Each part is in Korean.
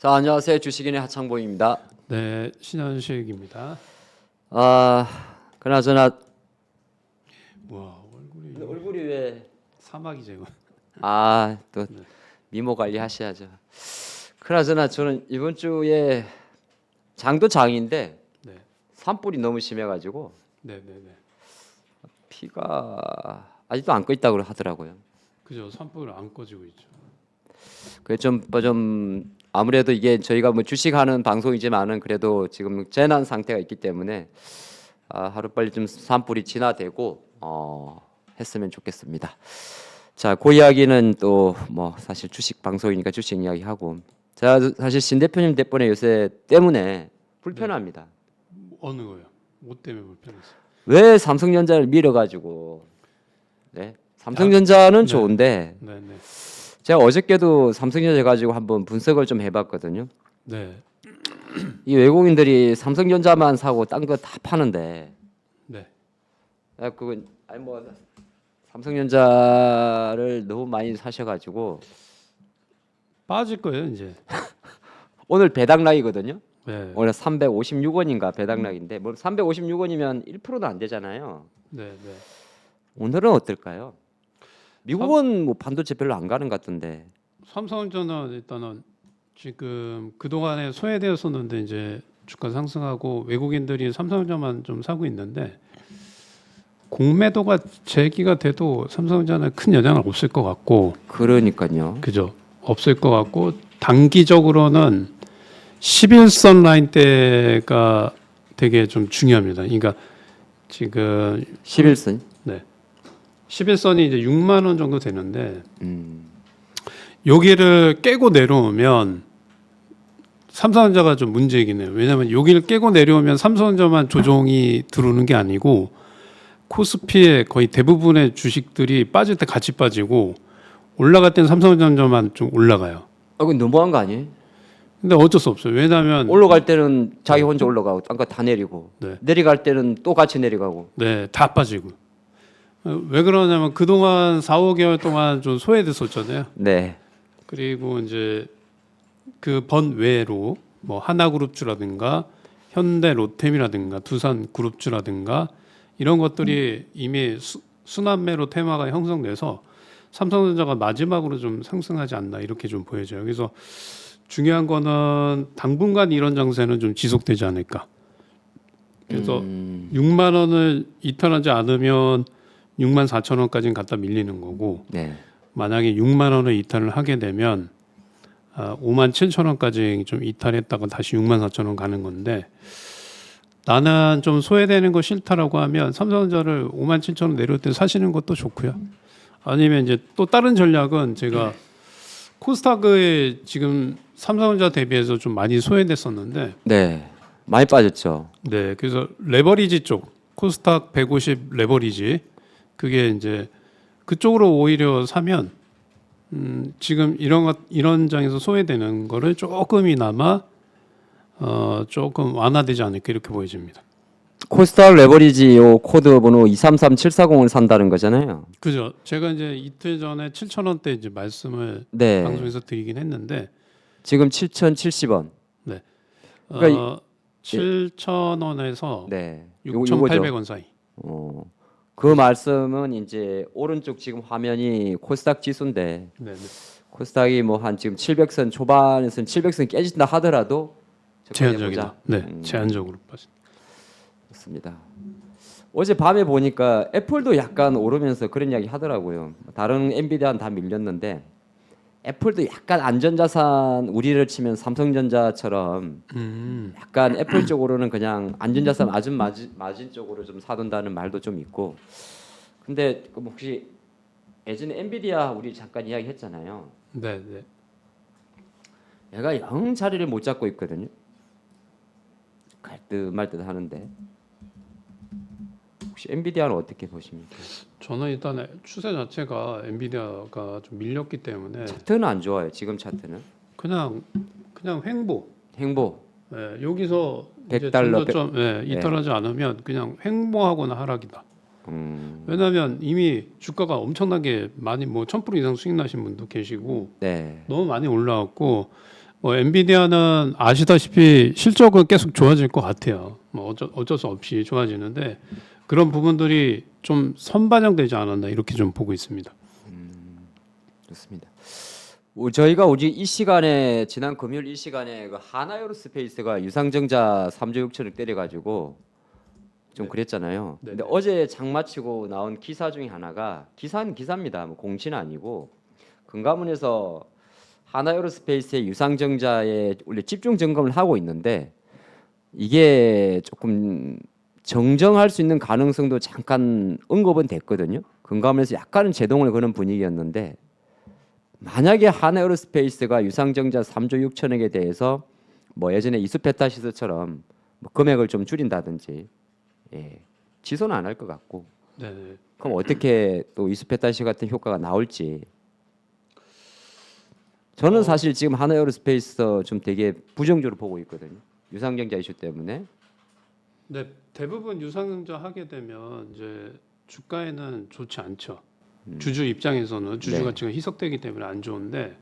자, 안녕하세요. 주식인의 하창봉입니다. 네, 신현식입니다. 그나저나 와, 얼굴이 왜 사막이죠. 또 네. 미모 관리 하셔야죠. 그나저나 저는 이번 주에 장도 장인데 네, 산불이 너무 심해가지고 네, 네, 네. 피가 아직도 안 꺼 있다고 하더라고요. 그죠? 산불을 안 꺼지고 있죠. 그게 좀 아무래도 이게 저희가 뭐 주식하는 방송이지만은 그래도 지금 재난 상태가 있기 때문에 하루빨리 좀 산불이 진화되고 했으면 좋겠습니다. 자, 그 이야기는 또 뭐 사실 주식 방송이니까 주식 이야기 하고, 제가 사실 신 대표님 덕분에 요새 때문에 불편합니다. 어느 거요? 뭐 때문에 불편했어요? 왜 삼성전자를 밀어가지고, 네, 삼성전자는 네. 좋은데 네, 네, 제가 어저께도 삼성전자 가지고 한번 분석을 좀 해봤거든요. 네, 이 외국인들이 삼성전자만 사고 딴 거 다 파는데, 네. 그건 뭐 삼성전자를 너무 많이 사셔가지고 빠질 거예요 이제. 오늘 배당락이거든요. 네, 오늘 356원인가 배당락인데, 뭐 356원이면 1%도 안 되잖아요. 네, 네. 오늘은 어떨까요? 미국은 뭐 반도체 별로 안 가는 것 같던데. 삼성전자는 일단은 지금 그 동안에 소외되었었는데 이제 주가 상승하고 외국인들이 삼성전자만 좀 사고 있는데 공매도가 재기가 돼도 삼성전자는 큰 영향은 없을 것 같고. 그러니까요. 그죠? 없을 것 같고 단기적으로는 11선 라인대가 되게 좀 중요합니다. 그러니까 지금 11선. 네. 11선이 이제 6만 원 정도 되는데 음. 여기를 깨고 내려오면 삼성전자가 좀 문제이긴 해요. 왜냐하면 여기를 깨고 내려오면 삼성전자만 조정이 들어오는 게 아니고 코스피의 거의 대부분의 주식들이 빠질 때 같이 빠지고 올라갈 때는 삼성전자만 좀 올라가요. 그건 너무한 거 아니에요? 근데 어쩔 수 없어요. 왜냐하면 올라갈 때는 자기 혼자 올라가고 딴 거 다 내리고, 네. 내려갈 때는 또 같이 내려가고. 네, 다 빠지고. 왜 그러냐면 그동안 4, 5개월 동안 좀 소외됐었잖아요. 네. 그리고 이제 그 번외로 뭐 하나그룹주라든가 현대 로템이라든가 두산그룹주라든가 이런 것들이 이미 순환매로 테마가 형성돼서 삼성전자가 마지막으로 좀 상승하지 않나 이렇게 좀 보여져요. 그래서 중요한 거는 당분간 이런 장세는 좀 지속되지 않을까. 그래서 6만 원을 이탈하지 않으면 6만 4천 원까지는 갖다 밀리는 거고, 네. 만약에 6만 원을 이탈을 하게 되면 5만 7천 원까지 좀 이탈했다가 다시 6만 4천 원 가는 건데, 나는 좀 소외되는 거 싫다라고 하면 삼성전자를 5만 7천 원 내려올 때 사시는 것도 좋고요. 아니면 이제 또 다른 전략은 제가 코스닥에 지금 삼성전자 대비해서 좀 많이 소외됐었는데, 네. 많이 빠졌죠. 네, 그래서 레버리지 쪽 코스닥 150 레버리지 그게 이제 그쪽으로 오히려 사면 지금 이런 장에서 소외되는 거를 조금이나마 조금 완화되지 않을까 이렇게 보여집니다. 코스닥 레버리지 요 코드 번호 233740을 산다는 거잖아요. 그죠? 제가 이제 이틀 전에 7,000원대 이제 말씀을 네. 방송에서 드리긴 했는데, 지금 7,070원. 네, 그러니까 7,000원에서 네. 6,800원 사이. 그 말씀은 이제 오른쪽 지금 화면이 코스닥 지수인데, 네, 네. 코스닥이 뭐 한 지금 700선 초반에서는 700선 깨진다 하더라도 제한적이다. 네, 제한적으로 빠진. 좋습니다. 어제 밤에 보니까 애플도 약간 오르면서 그런 이야기 하더라고요. 다른 엔비디아는 다 밀렸는데 애플도 약간 안전자산 우리를 치면 삼성전자처럼 약간 애플 쪽으로는 그냥 안전자산 마진 쪽으로 좀 사둔다는 말도 좀 있고. 근데 혹시 예전에 엔비디아 우리 잠깐 이야기했잖아요. 네, 네. 얘가 영 자리를 못 잡고 있거든요. 갈듯 말듯 하는데 혹시 엔비디아는 어떻게 보십니까? 저는 일단 추세 자체가 엔비디아가 좀 밀렸기 때문에 차트는 안 좋아요. 지금 차트는 그냥 횡보. 행보 네, 여기서 이제 100달러 좀 이탈하지 않으면 그냥 횡보하거나 하락이다. 왜냐하면 이미 주가가 엄청나게 많이 뭐 1,000% 이상 수익 나신 분도 계시고 네. 너무 많이 올라왔고 뭐 엔비디아는 아시다시피 실적은 계속 좋아질 것 같아요. 뭐 어쩔 수 없이 좋아지는데 그런 부분들이 좀 선반영되지 않았나 이렇게 좀 보고 있습니다. 좋습니다. 저희가 오직 이 시간에 지난 금요일 이 시간에 그 하나에어로스페이스가 유상증자 3조 6천억 때려가지고 좀 그랬잖아요. 네, 근데 네. 어제 장마치고 나온 기사 중에 하나가 기사는 기사입니다. 뭐 공시는 아니고 금감원에서 하나에어로스페이스의 유상증자에 원래 집중 점검을 하고 있는데 이게 조금 정정할 수 있는 가능성도 잠깐 언급은 됐거든요. 금감원에서 약간은 제동을 거는 분위기였는데 만약에 하나에어로스페이스가 유상증자 3조 6천억에 대해서 뭐 예전에 이수페타시스처럼 뭐 금액을 좀 줄인다든지 취소는 안 할 것 같고 네, 네. 그럼 어떻게 또 이수페타시 같은 효과가 나올지 저는 사실 지금 하나에어로스페이스 좀 되게 부정적으로 보고 있거든요. 유상증자 이슈 때문에. 네, 대부분 유상증자 하게 되면 이제 주가에는 좋지 않죠. 주주 입장에서는 주주 네. 가치가 희석되기 때문에 안 좋은데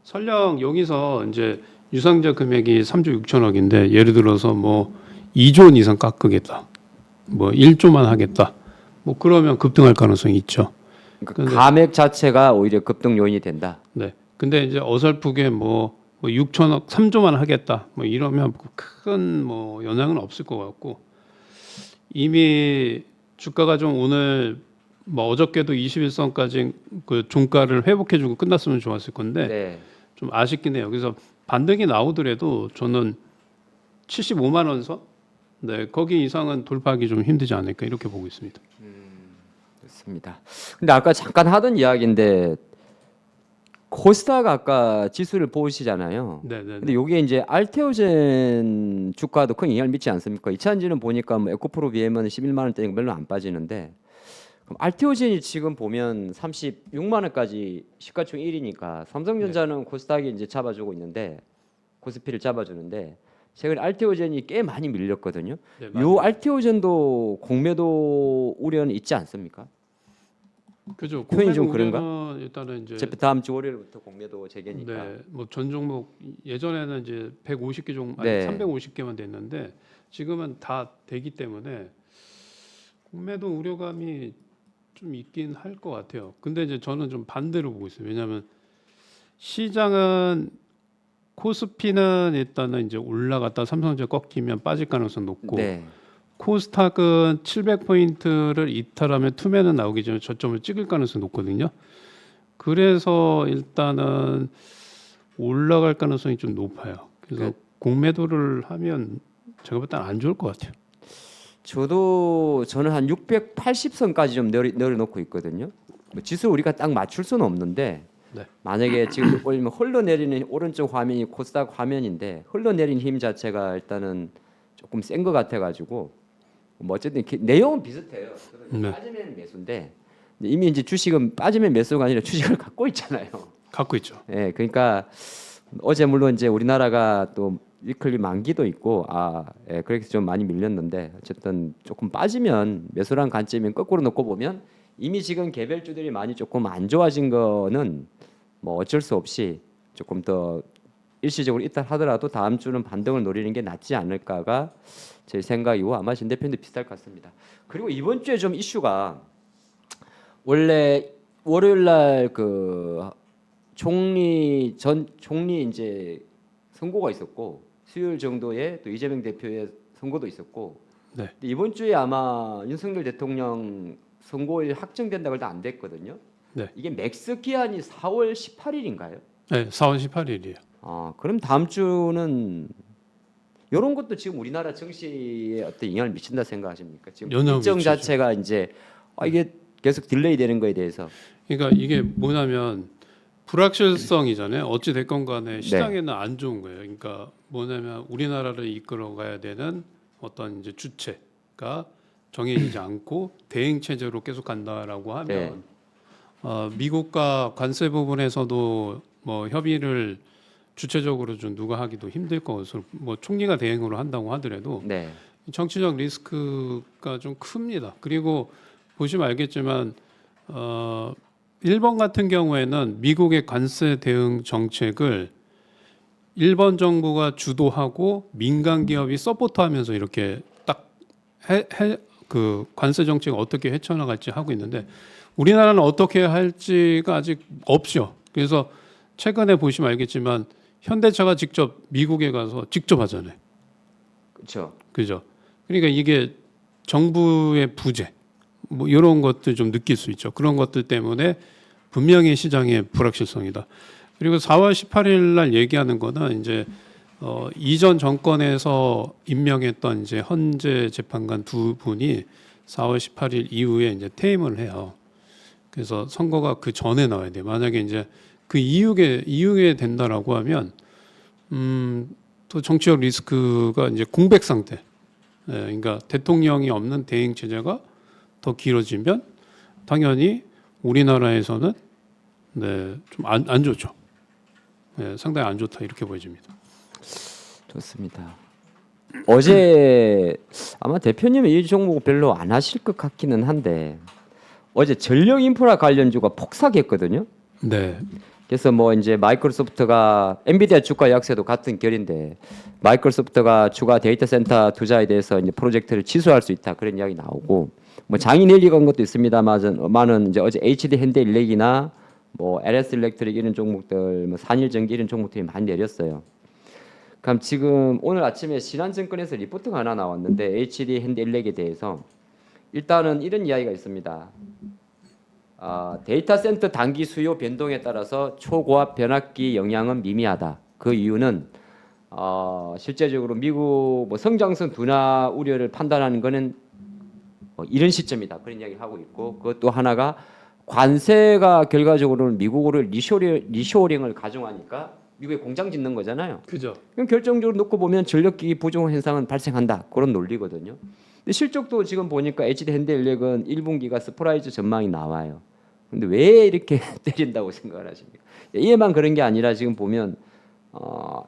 설령 여기서 이제 유상증자 금액이 3조 6천억인데 예를 들어서 뭐 2조 원 이상 깎으겠다. 뭐 1조만 하겠다. 뭐 그러면 급등할 가능성이 있죠. 그러니까 근데- 감액 자체가 오히려 급등 요인이 된다. 네. 근데 이제 어설프게 뭐 6천억 3조만 하겠다. 뭐 이러면 큰 뭐 영향은 없을 것 같고 이미 주가가 좀 오늘 뭐 어저께도 21선까지 그 종가를 회복해주고 끝났으면 좋았을 건데 네. 좀 아쉽긴 해요. 그래서 반등이 나오더라도 저는 75만 원 선, 네 거기 이상은 돌파하기 좀 힘들지 않을까 이렇게 보고 있습니다. 좋습니다. 근데 아까 잠깐 하던 이야기인데 코스닥 아까 지수를 보시잖아요. 네, 네, 근데 요게 이제 알테오젠 주가도 큰 영향을 미치지 않습니까? 이차전지는 보니까 뭐 에코프로 비하면 11만 원대니까 별로 안 빠지는데 그럼 알테오젠이 지금 보면 36만 원까지 시가총 1위니까 삼성전자는 코스닥이 이제 잡아주고 있는데 코스피를 잡아주는데 최근 알테오젠이 꽤 많이 밀렸거든요. 네, 요 맞아요. 알테오젠도 공매도 우려는 있지 않습니까? 그죠. 표현이 좀 공매도 그런가? 우려는 일단은 이제 어차피 다음 주 월요일부터 공매도 재개니까. 네, 뭐 전 종목 예전에는 이제 150개 종목 아니 네. 350개만 됐는데 지금은 다 되기 때문에 공매도 우려감이 좀 있긴 할 것 같아요. 근데 이제 저는 좀 반대로 보고 있어요. 왜냐하면 시장은 코스피는 일단은 이제 올라갔다 삼성전자 꺾이면 빠질 가능성 높고 네. 코스닥은 700포인트를 이탈하면 투매는 나오기 전에 저점을 찍을 가능성이 높거든요. 그래서 일단은 올라갈 가능성이 좀 높아요. 그래서 공매도를 하면 제가 볼 때는 안 좋을 것 같아요. 저는 한 680선까지 좀 내려놓고 있거든요. 뭐 지수 우리가 딱 맞출 수는 없는데 네. 만약에 지금 올리면 흘러내리는 오른쪽 화면이 코스닥 화면인데 흘러내린 힘 자체가 일단은 조금 센 것 같아가지고 뭐 어쨌든 내용은 비슷해요. 네. 빠지면 매수인데 이미 이제 주식은 빠지면 매수가 아니라 주식을 갖고 있잖아요. 갖고 있죠. 예, 그러니까 어제 물론 이제 우리나라가 또 위클리 만기도 있고 그렇게 좀 많이 밀렸는데 어쨌든 조금 빠지면 매수란 관점이 거꾸로 놓고 보면 이미 지금 개별주들이 많이 조금 안 좋아진 거는 뭐 어쩔 수 없이 조금 더 일시적으로 이탈하더라도 다음 주는 반등을 노리는 게 낫지 않을까가 제 생각이고 아마 신 대표님도 비슷할 것 같습니다. 그리고 이번 주에 좀 이슈가 원래 월요일 날그 총리 이제 선고가 있었고 수요일 정도에 또 이재명 대표의 선고도 있었고 네. 근데 이번 주에 아마 윤석열 대통령 선고일 확정된다고 해도 안 됐거든요. 네. 이게 맥스 기한이 4월 18일인가요? 네, 4월 18일이에요. 그럼 다음 주는 이런 것도 지금 우리나라 정치에 어떤 영향을 미친다 생각하십니까? 지금 영향을 일정 미치죠. 자체가 이제 이게 계속 딜레이 되는 거에 대해서 그러니까 이게 뭐냐면 불확실성이잖아요. 어찌 됐건 간에 시장에는 안 좋은 거예요. 그러니까 뭐냐면 우리나라를 이끌어가야 되는 어떤 이제 주체가 정해지지 않고 대행 체제로 계속 간다라고 하면 미국과 관세 부분에서도 뭐 협의를 주체적으로 좀 누가 하기도 힘들 것으로 뭐 총리가 대행으로 한다고 하더라도 네. 정치적 리스크가 좀 큽니다. 그리고 보시면 알겠지만 일본 같은 경우에는 미국의 관세 대응 정책을 일본 정부가 주도하고 민간 기업이 서포트하면서 이렇게 딱 그 관세 정책을 어떻게 헤쳐나갈지 하고 있는데 우리나라는 어떻게 할지가 아직 없죠. 그래서 최근에 보시면 알겠지만 현대차가 직접 미국에 가서 직접 하잖아요. 그렇죠. 그죠? 그러니까 이게 정부의 부재 뭐 이런 것들 좀 느낄 수 있죠. 그런 것들 때문에 분명히 시장의 불확실성이다. 그리고 4월 18일 날 얘기하는 거는 이제 이전 정권에서 임명했던 이제 헌재 재판관 두 분이 4월 18일 이후에 이제 퇴임을 해요. 그래서 선거가 그 전에 나와야 돼. 만약에 이제 그 이후에 된다라고 하면 또 정치적 리스크가 이제 공백 상태. 예, 그러니까 대통령이 없는 대행 체제가 더 길어지면 당연히 우리나라에서는 네, 좀 안 좋죠. 네, 상당히 안 좋다 이렇게 보여집니다. 좋습니다. 어제 아마 대표님이 이 종목 별로 안 하실 것 같기는 한데 어제 전력 인프라 관련주가 폭삭했거든요. 네, 그래서 뭐 이제 마이크로소프트가 엔비디아 주가 약세도 같은 결인데 마이크로소프트가 추가 데이터 센터 투자에 대해서 이제 프로젝트를 취소할 수 있다 그런 이야기 나오고 뭐 장이 내리건 것도 있습니다만은 이제 어제 HD 현대일렉이나 뭐 LS 일렉트릭 이런 종목들, 뭐 산일전기 이런 종목들이 많이 내렸어요. 그럼 지금 오늘 아침에 신한증권에서 리포트가 하나 나왔는데 HD 현대일렉에 대해서 일단은 이런 이야기가 있습니다. 데이터 센터 단기 수요 변동에 따라서 초고압 변압기 영향은 미미하다. 그 이유는 실제적으로 미국 뭐 성장성 둔화 우려를 판단하는 거는 이런 시점이다. 그런 이야기를 하고 있고 그것도 하나가 관세가 결과적으로는 미국으로 리쇼링을 가중하니까 미국에 공장 짓는 거잖아요. 그죠. 그럼 결정적으로 놓고 보면 전력기기 부족 현상은 발생한다. 그런 논리거든요. 근데 실적도 지금 보니까 HD 현대인력은 1분기가 서프라이즈 전망이 나와요. 근데 왜 이렇게 때린다고 생각을 하십니까? 이해만 그런 게 아니라 지금 보면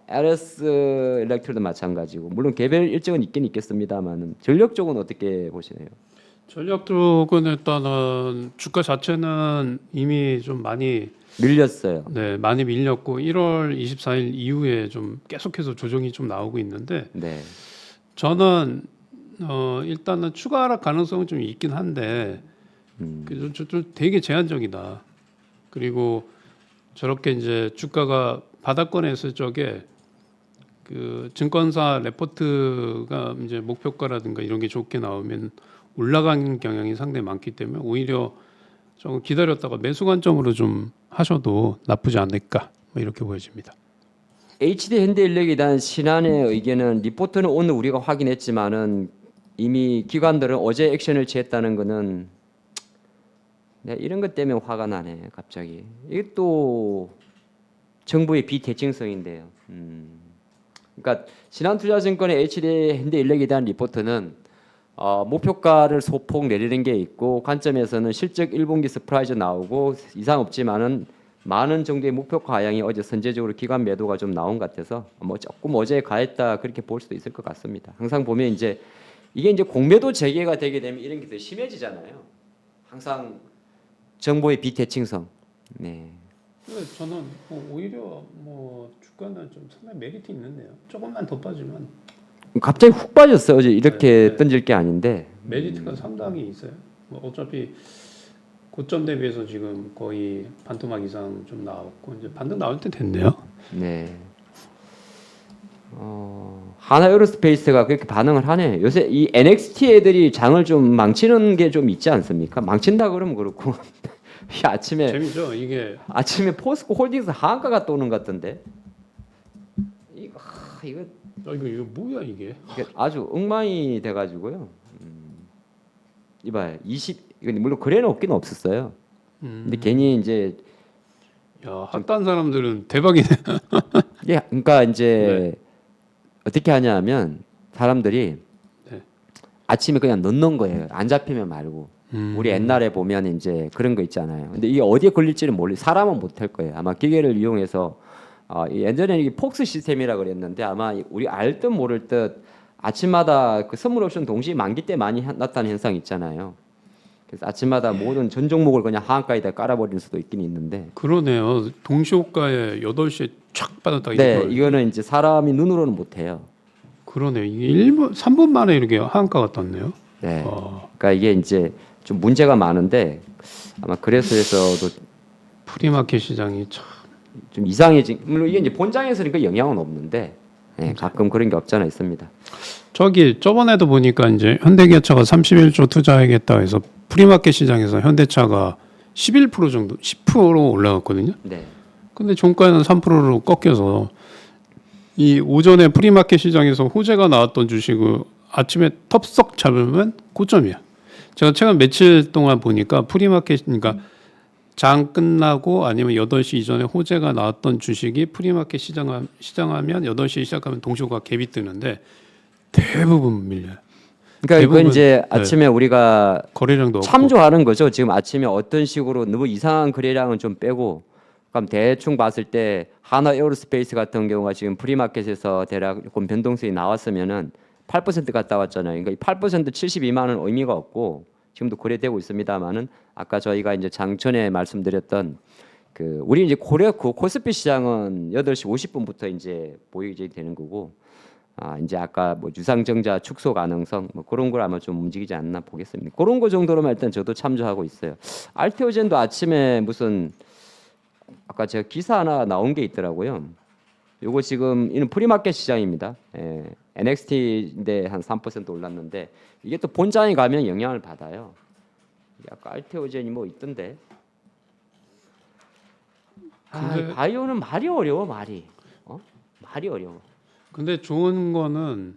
LS 일렉트로도 마찬가지고 물론 개별 일정은 있긴 있겠습니다만은 전력 쪽은 어떻게 보시나요? 전력 쪽은 일단은 주가 자체는 이미 좀 많이 밀렸어요. 네, 많이 밀렸고 1월 24일 이후에 좀 계속해서 조정이 좀 나오고 있는데 네. 저는 일단은 추가 하락 가능성은 좀 있긴 한데 좀 되게 제한적이다. 그리고 저렇게 이제 주가가 바닥권에 있을 적에 그 증권사 레포트가 이제 목표가라든가 이런 게 좋게 나오면 올라가는 경향이 상당히 많기 때문에 오히려 좀 기다렸다가 매수 관점으로 좀 하셔도 나쁘지 않을까 뭐 이렇게 보여집니다. HD 현대인력에 대한 신한의 의견은 리포트는 오늘 우리가 확인했지만은 이미 기관들은 어제 액션을 취했다는 거는 이런 것 때문에 화가 나네 갑자기. 이게 또 정부의 비대칭성인데요. 그러니까 신한투자증권의 HD 현대인력에 대한 리포트는 목표가를 소폭 내리는 게 있고 관점에서는 실적 1분기 서프라이즈 나오고 이상 없지만은 많은 정도의 목표가 하향이 어제 선제적으로 기관 매도가 좀 나온 것 같아서 뭐 조금 어제 가했다 그렇게 볼 수도 있을 것 같습니다. 항상 보면 이제 이게 이제 공매도 재개가 되게 되면 이런 게 더 심해지잖아요. 항상 정보의 비대칭성. 네. 근데 저는 오히려 뭐 주가는 좀 상당히 메리트 있는데요. 조금만 더 빠지면 갑자기 훅 빠졌어요. 어제 이렇게 네. 던질 게 아닌데. 메리트가 상당히 있어요. 뭐 어차피 고점 대비해서 지금 거의 반토막 이상 좀 나왔고 이제 반등 나올 때 됐네요. 네. 하나에어로스페이스가 그렇게 반응을 하네. 요새 이 NXT 애들이 장을 좀 망치는 게 좀 있지 않습니까? 망친다 그러면 그렇고 아침에 재미죠. 이게 아침에 포스코 홀딩스 하한가가 떠오는 것 같던데. 이거 이거 뭐야 이게? 아주 엉망이 돼가지고요. 이봐요. 물론 거래는 없긴 없었어요. 근데 괜히 이제 야 핫한 사람들은 대박이네. 예, 그러니까 이제 어떻게 하냐면 사람들이 네. 아침에 그냥 넣는 거예요. 안 잡히면 말고. 우리 옛날에 보면 이제 그런 거 있잖아요. 근데 이게 어디에 걸릴지는 몰라. 사람은 못할 거예요. 아마 기계를 이용해서 예전에는 이게 폭스 시스템이라 그랬는데 아마 우리 알 듯 모를 듯 아침마다 그 선물 옵션 동시 만기 때 많이 나타나는 현상 있잖아요. 그래서 아침마다 모든 전 종목을 그냥 하한가에다 깔아버릴 수도 있긴 있는데. 그러네요. 동시호가에 8시에 촥 빠졌다가 네, 이거는 이제 사람이 눈으로는 못해요. 그러네요. 이게 1분 3분 만에 이렇게 하한가가 떴네요. 네. 그러니까 이게 이제 좀 문제가 많은데 아마 그래서 해서도 프리마켓 시장이 참 좀 이상해진. 물론 이게 이제 본장에서는 그 영향은 없는데 네, 가끔 그런 게 없잖아 있습니다. 저번에도 보니까 이제 현대기아차가 31조 투자하겠다 해서 프리마켓 시장에서 현대차가 11% 정도 10% 올라갔거든요. 네. 근데 종가는 3%로 꺾여서 이 오전에 프리마켓 시장에서 호재가 나왔던 주식을 아침에 텁썩 잡으면 고점이야. 제가 최근 며칠 동안 보니까 프리마켓 그러니까 장 끝나고 아니면 8시 이전에 호재가 나왔던 주식이 프리마켓 시장하면 8시에 시작하면 동시호가 갭이 뜨는데 대부분 밀려요. 그러니까 대부분, 이건 이제 아침에 우리가 거래량도 없고. 참조하는 거죠. 지금 아침에 어떤 식으로 너무 이상한 거래량은 좀 빼고 그럼 대충 봤을 때 하나 에어로스페이스 같은 경우가 지금 프리마켓에서 대략 변동성이 나왔으면은 8% 갔다 왔잖아요. 그러니까 8% 72만 원 의미가 없고 지금도 거래되고 있습니다만은 아까 저희가 이제 장전에 말씀드렸던 그 우리 이제 코스피 시장은 8시 50분부터 이제 보이게 되는 거고 이제 아까 뭐 유상증자 축소 가능성 뭐 그런 걸 아마 좀 움직이지 않나 보겠습니다. 그런 거 정도로만 일단 저도 참조하고 있어요. 알테오젠도 아침에 무슨 아까 제가 기사 하나 나온 게 있더라고요. 요거 지금 이는 프리마켓 시장입니다. NXT인데 한 3% 올랐는데 이게 또 본장에 가면 영향을 받아요. 아까 알테오젠이 뭐 있던데. 바이오는 말이 어려워 말이. 말이 어려워. 근데 좋은 거는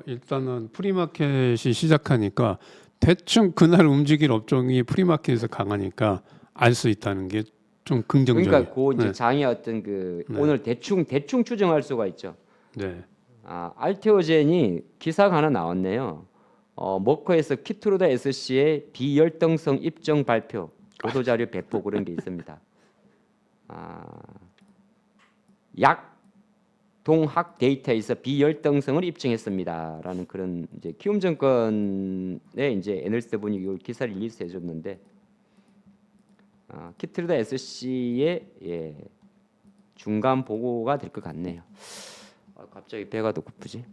일단은 프리마켓이 시작하니까 대충 그날 움직일 업종이 프리마켓에서 강하니까 알 수 있다는 게 좀 긍정적이에요. 그러니까 그 이제 장의 어떤 그 오늘 대충 추정할 수가 있죠. 네. 알테오젠이 기사가 하나 나왔네요. 머커에서 키트루다 SC의 비열등성 입증 발표, 보도 자료 배포 그런 게 있습니다. 약 동학 데이터에서 비열등성을 입증했습니다라는 그런 이제 키움증권의 이제 애널리스트 분이 이 기사를 릴리스해 줬는데 키트루다 SC의 중간 보고가 될 것 같네요. 갑자기 배가 더 고프지.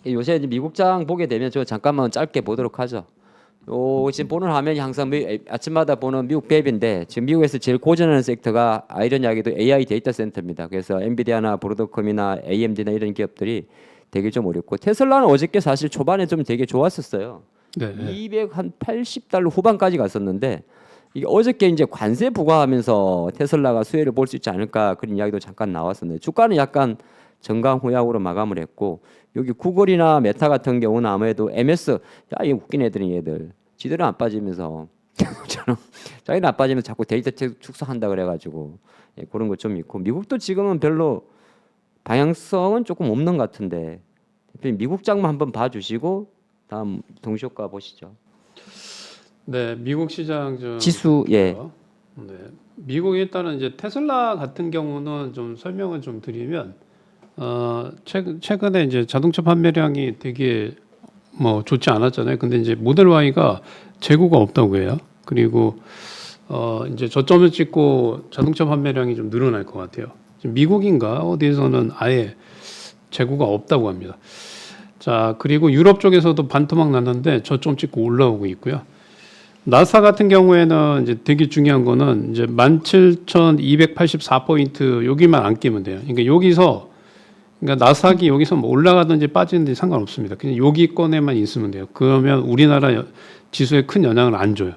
요새 이제 미국장 보게 되면 저 잠깐만 짧게 보도록 하죠. 지금 보는 화면이 항상 아침마다 보는 미국 웹인데 지금 미국에서 제일 고전하는 섹터가 아이러니하게도 AI 데이터 센터입니다. 그래서 엔비디아나 브로드컴이나 AMD나 이런 기업들이 되게 좀 어렵고 테슬라는 어저께 사실 초반에 좀 되게 좋았었어요. 네. 280달러 후반까지 갔었는데 이게 어저께 이제 관세 부과하면서 테슬라가 수혜를 볼 수 있지 않을까 그런 이야기도 잠깐 나왔었는데 주가는 약간 정강후약으로 마감을 했고 여기 구글이나 메타 같은 경우는 아무래도 MS 이 웃긴 애들이 얘들 지들은 안 빠지면서 자기는 안 빠지면서 자꾸 데이터 축소한다 그래가지고 그런 거 좀 있고 미국도 지금은 별로 방향성은 조금 없는 것 같은데 대표님 미국 장만 한번 봐주시고 다음 동시효과 보시죠. 네, 미국 시장 좀 지수 예. 네, 미국 일단은 이제 테슬라 같은 경우는 좀 설명을 좀 드리면 최근에 이제 자동차 판매량이 되게 뭐 좋지 않았잖아요. 근데 이제 모델 Y가 재고가 없다고 해요. 그리고 이제 저점을 찍고 자동차 판매량이 좀 늘어날 것 같아요. 지금 미국인가 어디에서는 아예 재고가 없다고 합니다. 자, 그리고 유럽 쪽에서도 반토막 났는데 저점 찍고 올라오고 있고요. 나사 같은 경우에는 이제 되게 중요한 거는 이제 17,284포인트 여기만 안 끼면 돼요. 그러니까 여기서 그러니까 나사기 여기서 뭐 올라가든지 빠지든지 상관없습니다. 그냥 여기권에만 있으면 돼요. 그러면 우리나라 지수에 큰 영향을 안 줘요.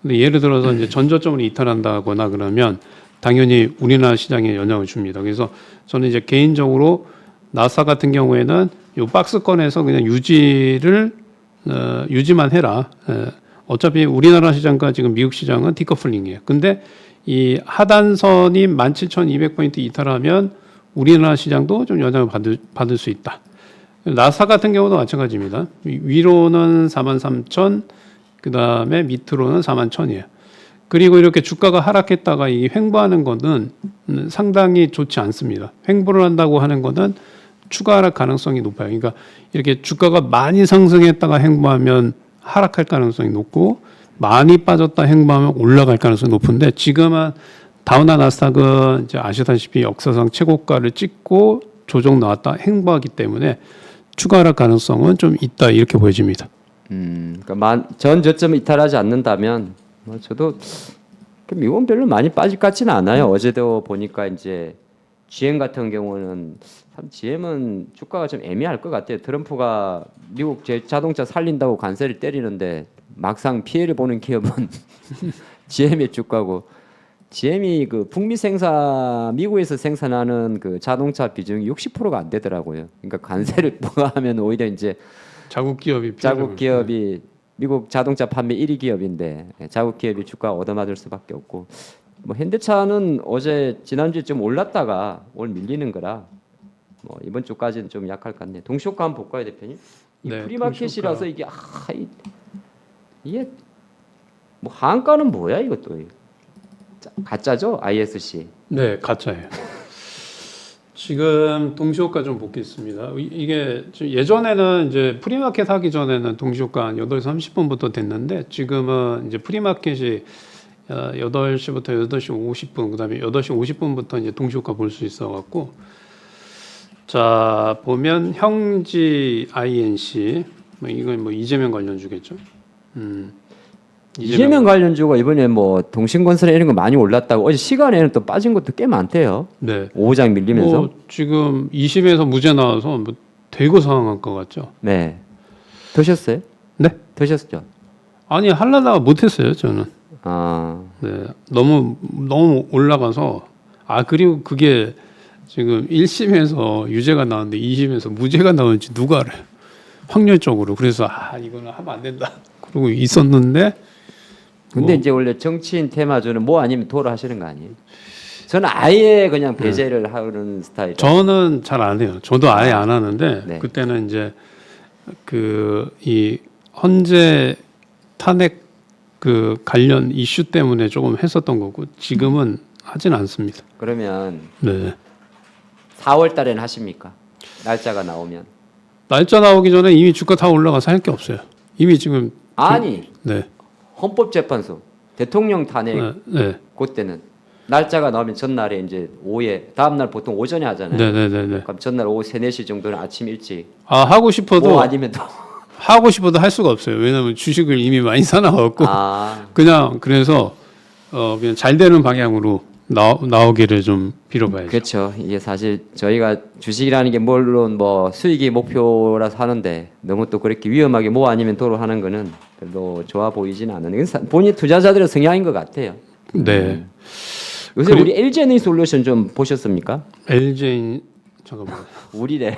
근데 예를 들어서 이제 전저점을 이탈한다거나 그러면 당연히 우리나라 시장에 영향을 줍니다. 그래서 저는 이제 개인적으로 나사 같은 경우에는 요 박스권에서 그냥 유지만 해라. 어차피 우리나라 시장과 지금 미국 시장은 디커플링이에요. 근데 이 하단선이 17,200포인트 이탈하면 우리나라 시장도 좀 영향을 받을 수 있다. 나사 같은 경우도 마찬가지입니다. 위로는 43,000, 그 다음에 밑으로는 41,000이에요. 그리고 이렇게 주가가 하락했다가 이 횡보하는 거는 상당히 좋지 않습니다. 횡보를 한다고 하는 거는 추가 하락 가능성이 높아요. 그러니까 이렇게 주가가 많이 상승했다가 횡보하면 하락할 가능성이 높고 많이 빠졌다 횡보하면 올라갈 가능성이 높은데 지금은 다우나 나스닥은 이제 아시다시피 역사상 최고가를 찍고 조정 나왔다 횡보하기 때문에 추가 하락 가능성은 좀 있다 이렇게 보여집니다. 그러니까 전 저점을 이탈하지 않는다면 뭐 저도 미국은 별로 많이 빠질 것 같지는 않아요. 어제도 보니까 이제 GM 같은 경우는 참 GM은 주가가 좀 애매할 것 같아요. 트럼프가 미국 자동차 살린다고 관세를 때리는데 막상 피해를 보는 기업은 GM의 주가고 GM이 그 북미 미국에서 생산하는 그 자동차 비중이 60%가 안 되더라고요. 그러니까 관세를 부과하면 오히려 이제 자국 자국 기업이 미국 자동차 판매 1위 기업인데 자국 기업이 주가 얻어맞을 수밖에 없고 뭐 현대차는 어제 지난주에 좀 올랐다가 오늘 밀리는 거라 뭐 이번 주까지는 좀 약할 것 같네요. 동시효과 한번 볼까요, 대표님? 이 네, 프리마켓이라서 이게 이게 뭐 한가는 뭐야 이것도 가짜죠 ISC. 네, 가짜예요. 지금 동시효과 좀 보겠습니다. 이게 예전에는 이제 프리마켓 하기 전에는 동시효과 한 8시 30분부터 됐는데 지금은 이제 프리마켓이 8시부터 8시 50분 그다음에 8시 50분부터 이제 동시효과 볼 수 있어 갖고 자, 보면 형지 INC 뭐 이건 뭐 이재명 관련주겠죠. 이재명 관련주가 이번에 뭐 동신건설 이런 거 많이 올랐다고 어제 시간에는 또 빠진 것도 꽤 많대요. 네. 5장 밀리면서. 뭐 지금 20에서 무죄 나와서 뭐 대거 상황할 것 같죠. 네. 드셨어요? 네? 드셨죠? 아니 하려다가 못했어요 저는. 아. 네. 너무 올라가서 그리고 그게 지금 1심에서 유죄가 나왔는데 2심에서 무죄가 나올지 누가 알아요. 확률적으로. 그래서 이거는 하면 안 된다. 그러고 있었는데 근데 이제 원래 정치인 테마주는 뭐 아니면 도로 하시는 거 아니에요? 저는 아예 그냥 배제를 하는 스타일. 저는 잘 안 해요. 저도 아예 안 하는데 네. 그때는 이제 이 헌재 탄핵 그 관련 이슈 때문에 조금 했었던 거고 지금은 하진 않습니다. 그러면 네. 4월 달에는 하십니까? 날짜가 나오면. 날짜 나오기 전에 이미 주가 다 올라가서 할 게 없어요. 이미 지금 아니. 네. 헌법재판소 대통령 탄핵 네. 그때는 날짜가 나오면 전날에 이제 오후에 다음 날 보통 오전에 하잖아요. 네. 그럼 전날 오후 3, 4시 정도는 아침 일찍 하고 싶어도 뭐 아니면 또 할 수가 없어요. 왜냐하면 주식을 이미 많이 사놔갖고 그냥 그래서 그냥 잘 되는 방향으로 나오기를 좀 빌어봐야죠. 그렇죠. 이게 사실 저희가 주식이라는 게 물론 뭐 수익이 목표라서 하는데 너무 또 그렇게 위험하게 뭐 아니면 도로 하는 거는 별로 좋아 보이지는 않는. 이건 본인 투자자들의 성향인 것 같아요. 네. 요새 우리 LG에너지솔루션 좀 보셨습니까? LG 잠깐만. 우리래.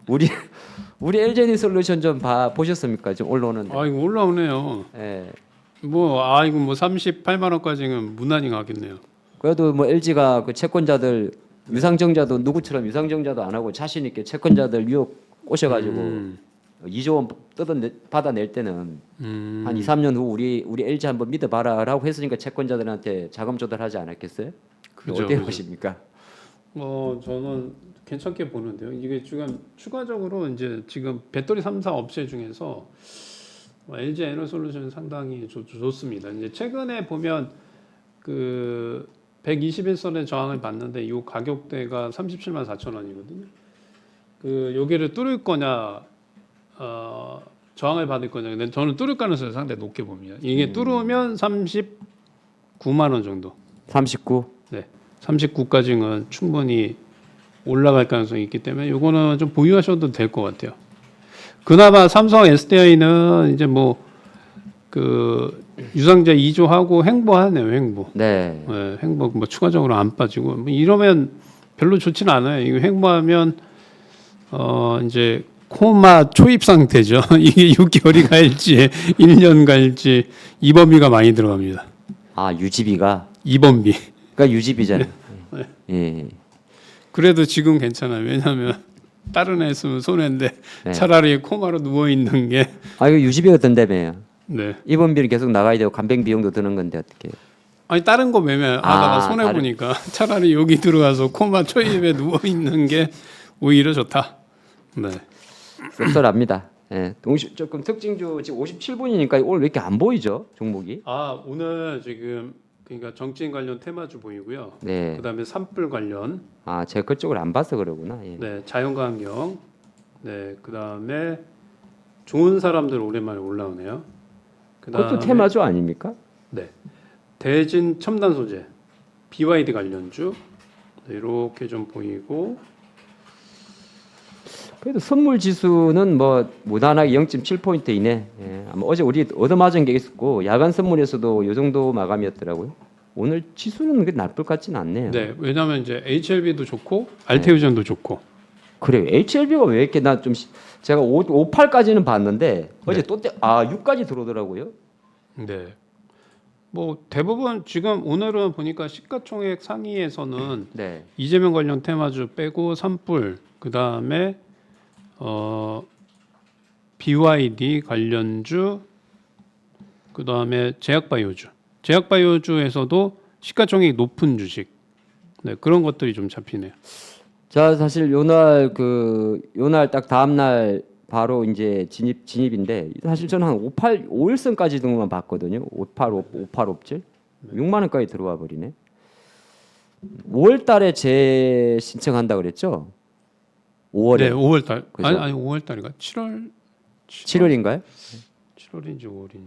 우리 LG에너지솔루션 좀 보셨습니까? 지금 올라오는데. 이거 올라오네요. 예. 이거 뭐 38만 원까지는 무난히 가겠네요. 그래도 뭐 LG가 그 채권자들 유상증자도 누구처럼 유상증자도 안 하고 자신 있게 채권자들 유혹 꼬셔가지고 2조 원 받아낼 때는 한 2, 3년 후 우리 LG 한번 믿어봐라라고 했으니까 채권자들한테 자금 조달하지 않았겠어요? 그렇죠. 어떻게 보십니까? 저는 괜찮게 보는데요. 이게 지금 추가적으로 이제 지금 배터리 3사 업체 중에서 LG 에너솔루션 상당히 좋습니다. 이제 최근에 보면 그 121선의 저항을 봤는데 이 가격대가 37만 4천 원이거든요. 그 여기를 뚫을 거냐, 저항을 받을 거냐. 근데 저는 뚫을 가능성을 상당히 높게 봅니다. 이게 뚫으면 39만 원 정도. 39. 네, 39까지는 충분히 올라갈 가능성이 있기 때문에 이거는 좀 보유하셔도 될 것 같아요. 그나마 삼성 SDI는 이제 뭐 그 유상자 2조 하고 횡보하네요. 횡보. 네. 네, 횡보 뭐 추가적으로 안 빠지고 뭐 이러면 별로 좋지는 않아요. 이거 횡보하면 이제 코마 초입 상태죠. 이게 6개월이 갈지 1년 갈지 입원비가 많이 들어갑니다. 유지비가. 입원비. 그러니까 유지비잖아요. 네. 예. 그래도 지금 괜찮아요. 왜냐하면 다른 애 했으면 손해인데 네. 차라리 코마로 누워 있는 게. 이거 유지비가 든다며요. 네. 입원비는 계속 나가야 되고 간병 비용도 드는 건데 어떻게? 다른 거 매매하다가 손해 보니까 차라리 여기 들어가서 코마 초입에 누워 있는 게 오히려 좋다. 네. 쏠쏠합니다. 예, 동시 조금 특징주 지금 57분이니까 오늘 왜 이렇게 안 보이죠 종목이? 아 오늘 지금 그러니까 정치인 관련 테마주 보이고요. 네. 그다음에 산불 관련, 아 제가 그쪽을 안 봐서 그러구나. 예. 네 자연환경, 네 그다음에 좋은 사람들 오랜만에 올라오네요. 그것도 테마주 아닙니까? 네 대진 첨단 소재, BYD 관련주 네, 이렇게 좀 보이고 그래도 선물 지수는 뭐 무난하게 0.7포인트 이내. 예, 아마 어제 우리 얻어맞은 게 있었고 야간 선물에서도 요 정도 마감이었더라고요. 오늘 지수는 그렇게 나쁠 것 같지는 않네요. 네 왜냐하면 이제 HLB도 좋고 알테오젠도 좋고 그래요. HLB가 왜 이렇게 나 좀 제가 58까지는 봤는데 어제 네. 또 6까지 들어오더라고요. 네. 뭐 대부분 지금 오늘은 보니까 시가총액 상위에서는 네. 이재명 관련 테마주 빼고 산불 그다음에 BYD 관련주 그다음에 제약바이오주에서도 시가총액이 높은 주식 네, 그런 것들이 좀 잡히네요. 자, 사실 요날 딱 다음 날 바로 이제 진입인데 사실 저는 한 5일선까지 정도만 봤거든요. 5857 6만 원까지 들어와 버리네. 5월 달에 재신청한다 그랬죠? 5월에. 네, 5월 달. 그죠? 아니 5월 달인가? 7월인지 5월인지.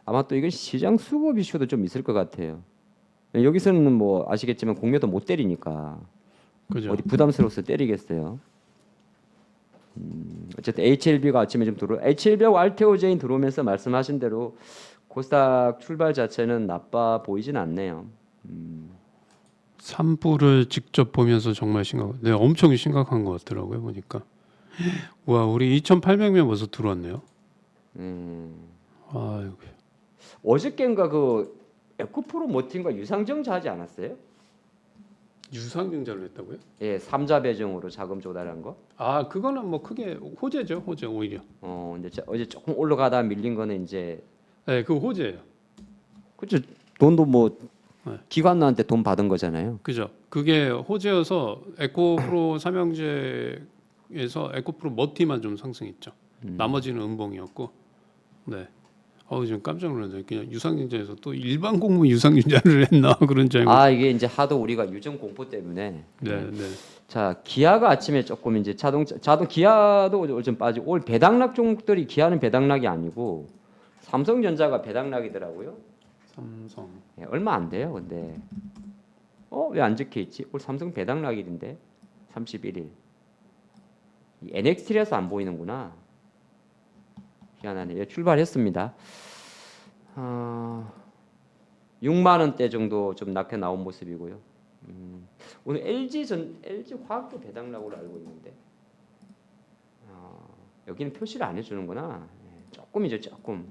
아마 또 이건 시장 수급 이슈도 좀 있을 것 같아요. 여기서는 뭐 아시겠지만 공매도 못 때리니까 그죠? 어디 부담스러워서 때리겠어요. 어쨌든 HLB가 아침에 좀 HLB하고 알테오제인 들어오면서 말씀하신 대로 코스닥 출발 자체는 나빠 보이진 않네요. 산불을 직접 보면서 정말 네, 엄청 심각한 것 같더라고요 보니까. 와, 우리 2,800명 벌써 들어왔네요. 아이고. 어저께인가 그 에코프로 모팅과 유상증자 하지 않았어요? 유상증자를 했다고요? 예, 3자 배정으로 자금 조달한 거. 아, 그거는 뭐 크게 호재죠, 호재 오히려. 근데 어제 조금 올라가다 밀린 거는 이제 네, 그 호재예요. 그죠. 돈도 뭐 네. 기관한테 돈 받은 거잖아요. 그죠. 그게 호재여서 에코프로 삼형제에서 에코프로 머티만 좀 상승했죠. 나머지는 음봉이었고. 네. 지금 깜짝 놀랐어요. 그냥 유상증자에서 또 일반 공무 유상증자를 했나 그런 줄 알고. 이게 이제 하도 우리가 유전 공포 때문에. 네, 네. 자, 기아가 아침에 조금 이제 자동 기아도 좀 빠지고 올 배당락 종목들이 기아는 배당락이 아니고 삼성전자가 배당락이더라고요. 삼성. 예, 얼마 안 돼요, 근데. 왜 안 적혀 있지? 올 삼성 배당락일인데 31일. NXT라서 안 보이는구나. 희한하네. 출발했습니다. 6만 원대 정도 좀 낙해 나온 모습이고요. 오늘 LG 화학도 배당락으로 알고 있는데 여기는 표시를 안 해주는구나. 조금이죠, 조금.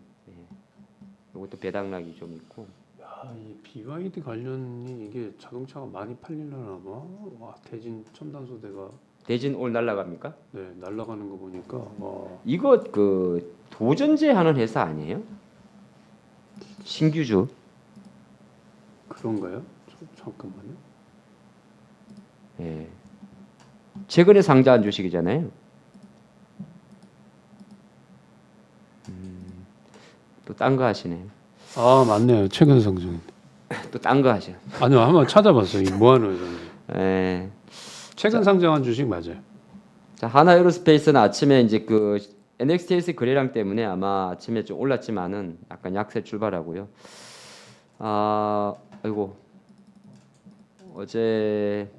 이것도 배당락이 좀 있고. 야, 이 BYD 관련이 이게 자동차가 많이 팔리려나 봐. 와, 대진 첨단소대가 대진 올 날라갑니까? 네, 날아가는 거 보니까 와. 이거 그 도전제 하는 회사 아니에요? 신규주. 그런가요? 잠깐만요. 예. 최근에 상장한 주식이잖아요. 또 딴 거 하시네. 아, 맞네요. 최근 상승. 또 딴 거 하셔. 아니요, 한번 찾아봤어요. 이 뭐 하는 회사인지. 예. 최근 상장한 주식 맞아요. 자, 하나에어로스페이스는 아침에 이제 그 NXTS 거래량 때문에 아마 아침에 좀 올랐지만은 약간 약세 출발하고요. 아이고. 어제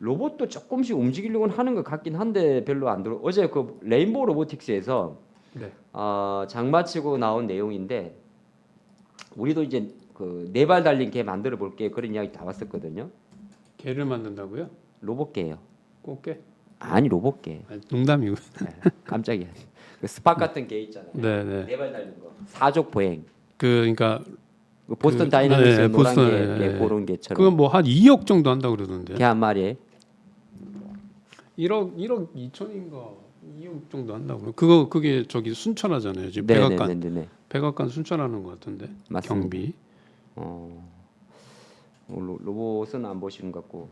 로봇도 조금씩 움직이려고는 하는 것 같긴 한데 별로 안 들어. 어제 그 레인보우 로보틱스에서 네. 장 마치고 나온 내용인데 우리도 이제 그 네 발 달린 개 만들어 볼게 그런 이야기 다 왔었거든요. 개를 만든다고요? 로봇개요. 꽃게? 아니 로봇개. 아니, 농담이고. 깜짝이야. 그 스팟 같은 개 있잖아요. 네, 네. 네 발 달린 거. 사족 보행. 그러니까 그 보스턴 그- 다이내믹스 네, 노란 보스턴, 개 네, 네. 그런 개처럼. 그건 뭐 한 2억 정도 한다 그러던데. 개 한 마리에 1억 2천인가 2억 정도 한다고. 그게 저기 순천하잖아요. 지금 백악관. 네네네네. 백악관 순천하는 것 같은데. 맞습니다. 경비. 로봇은 안 보시는 것 같고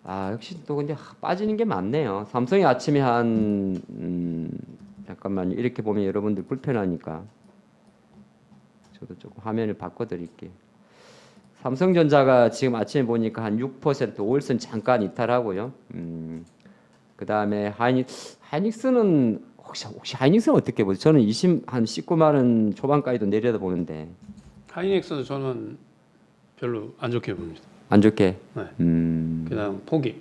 역시 또 근데 빠지는 게 많네요. 삼성이 아침에 한 잠깐만요. 이렇게 보면 여러분들 불편하니까 저도 조금 화면을 바꿔드릴게요. 삼성전자가 지금 아침에 보니까 한 6% 5일선 잠깐 이탈하고요. 그 다음에 하이닉스는 혹시 하이닉스는 어떻게 보세요? 저는 한 19만 원 초반까지도 내려다 보는데 하이닉스는 저는 별로 안 좋게 봅니다. 안 좋게. 네. 그냥 포기.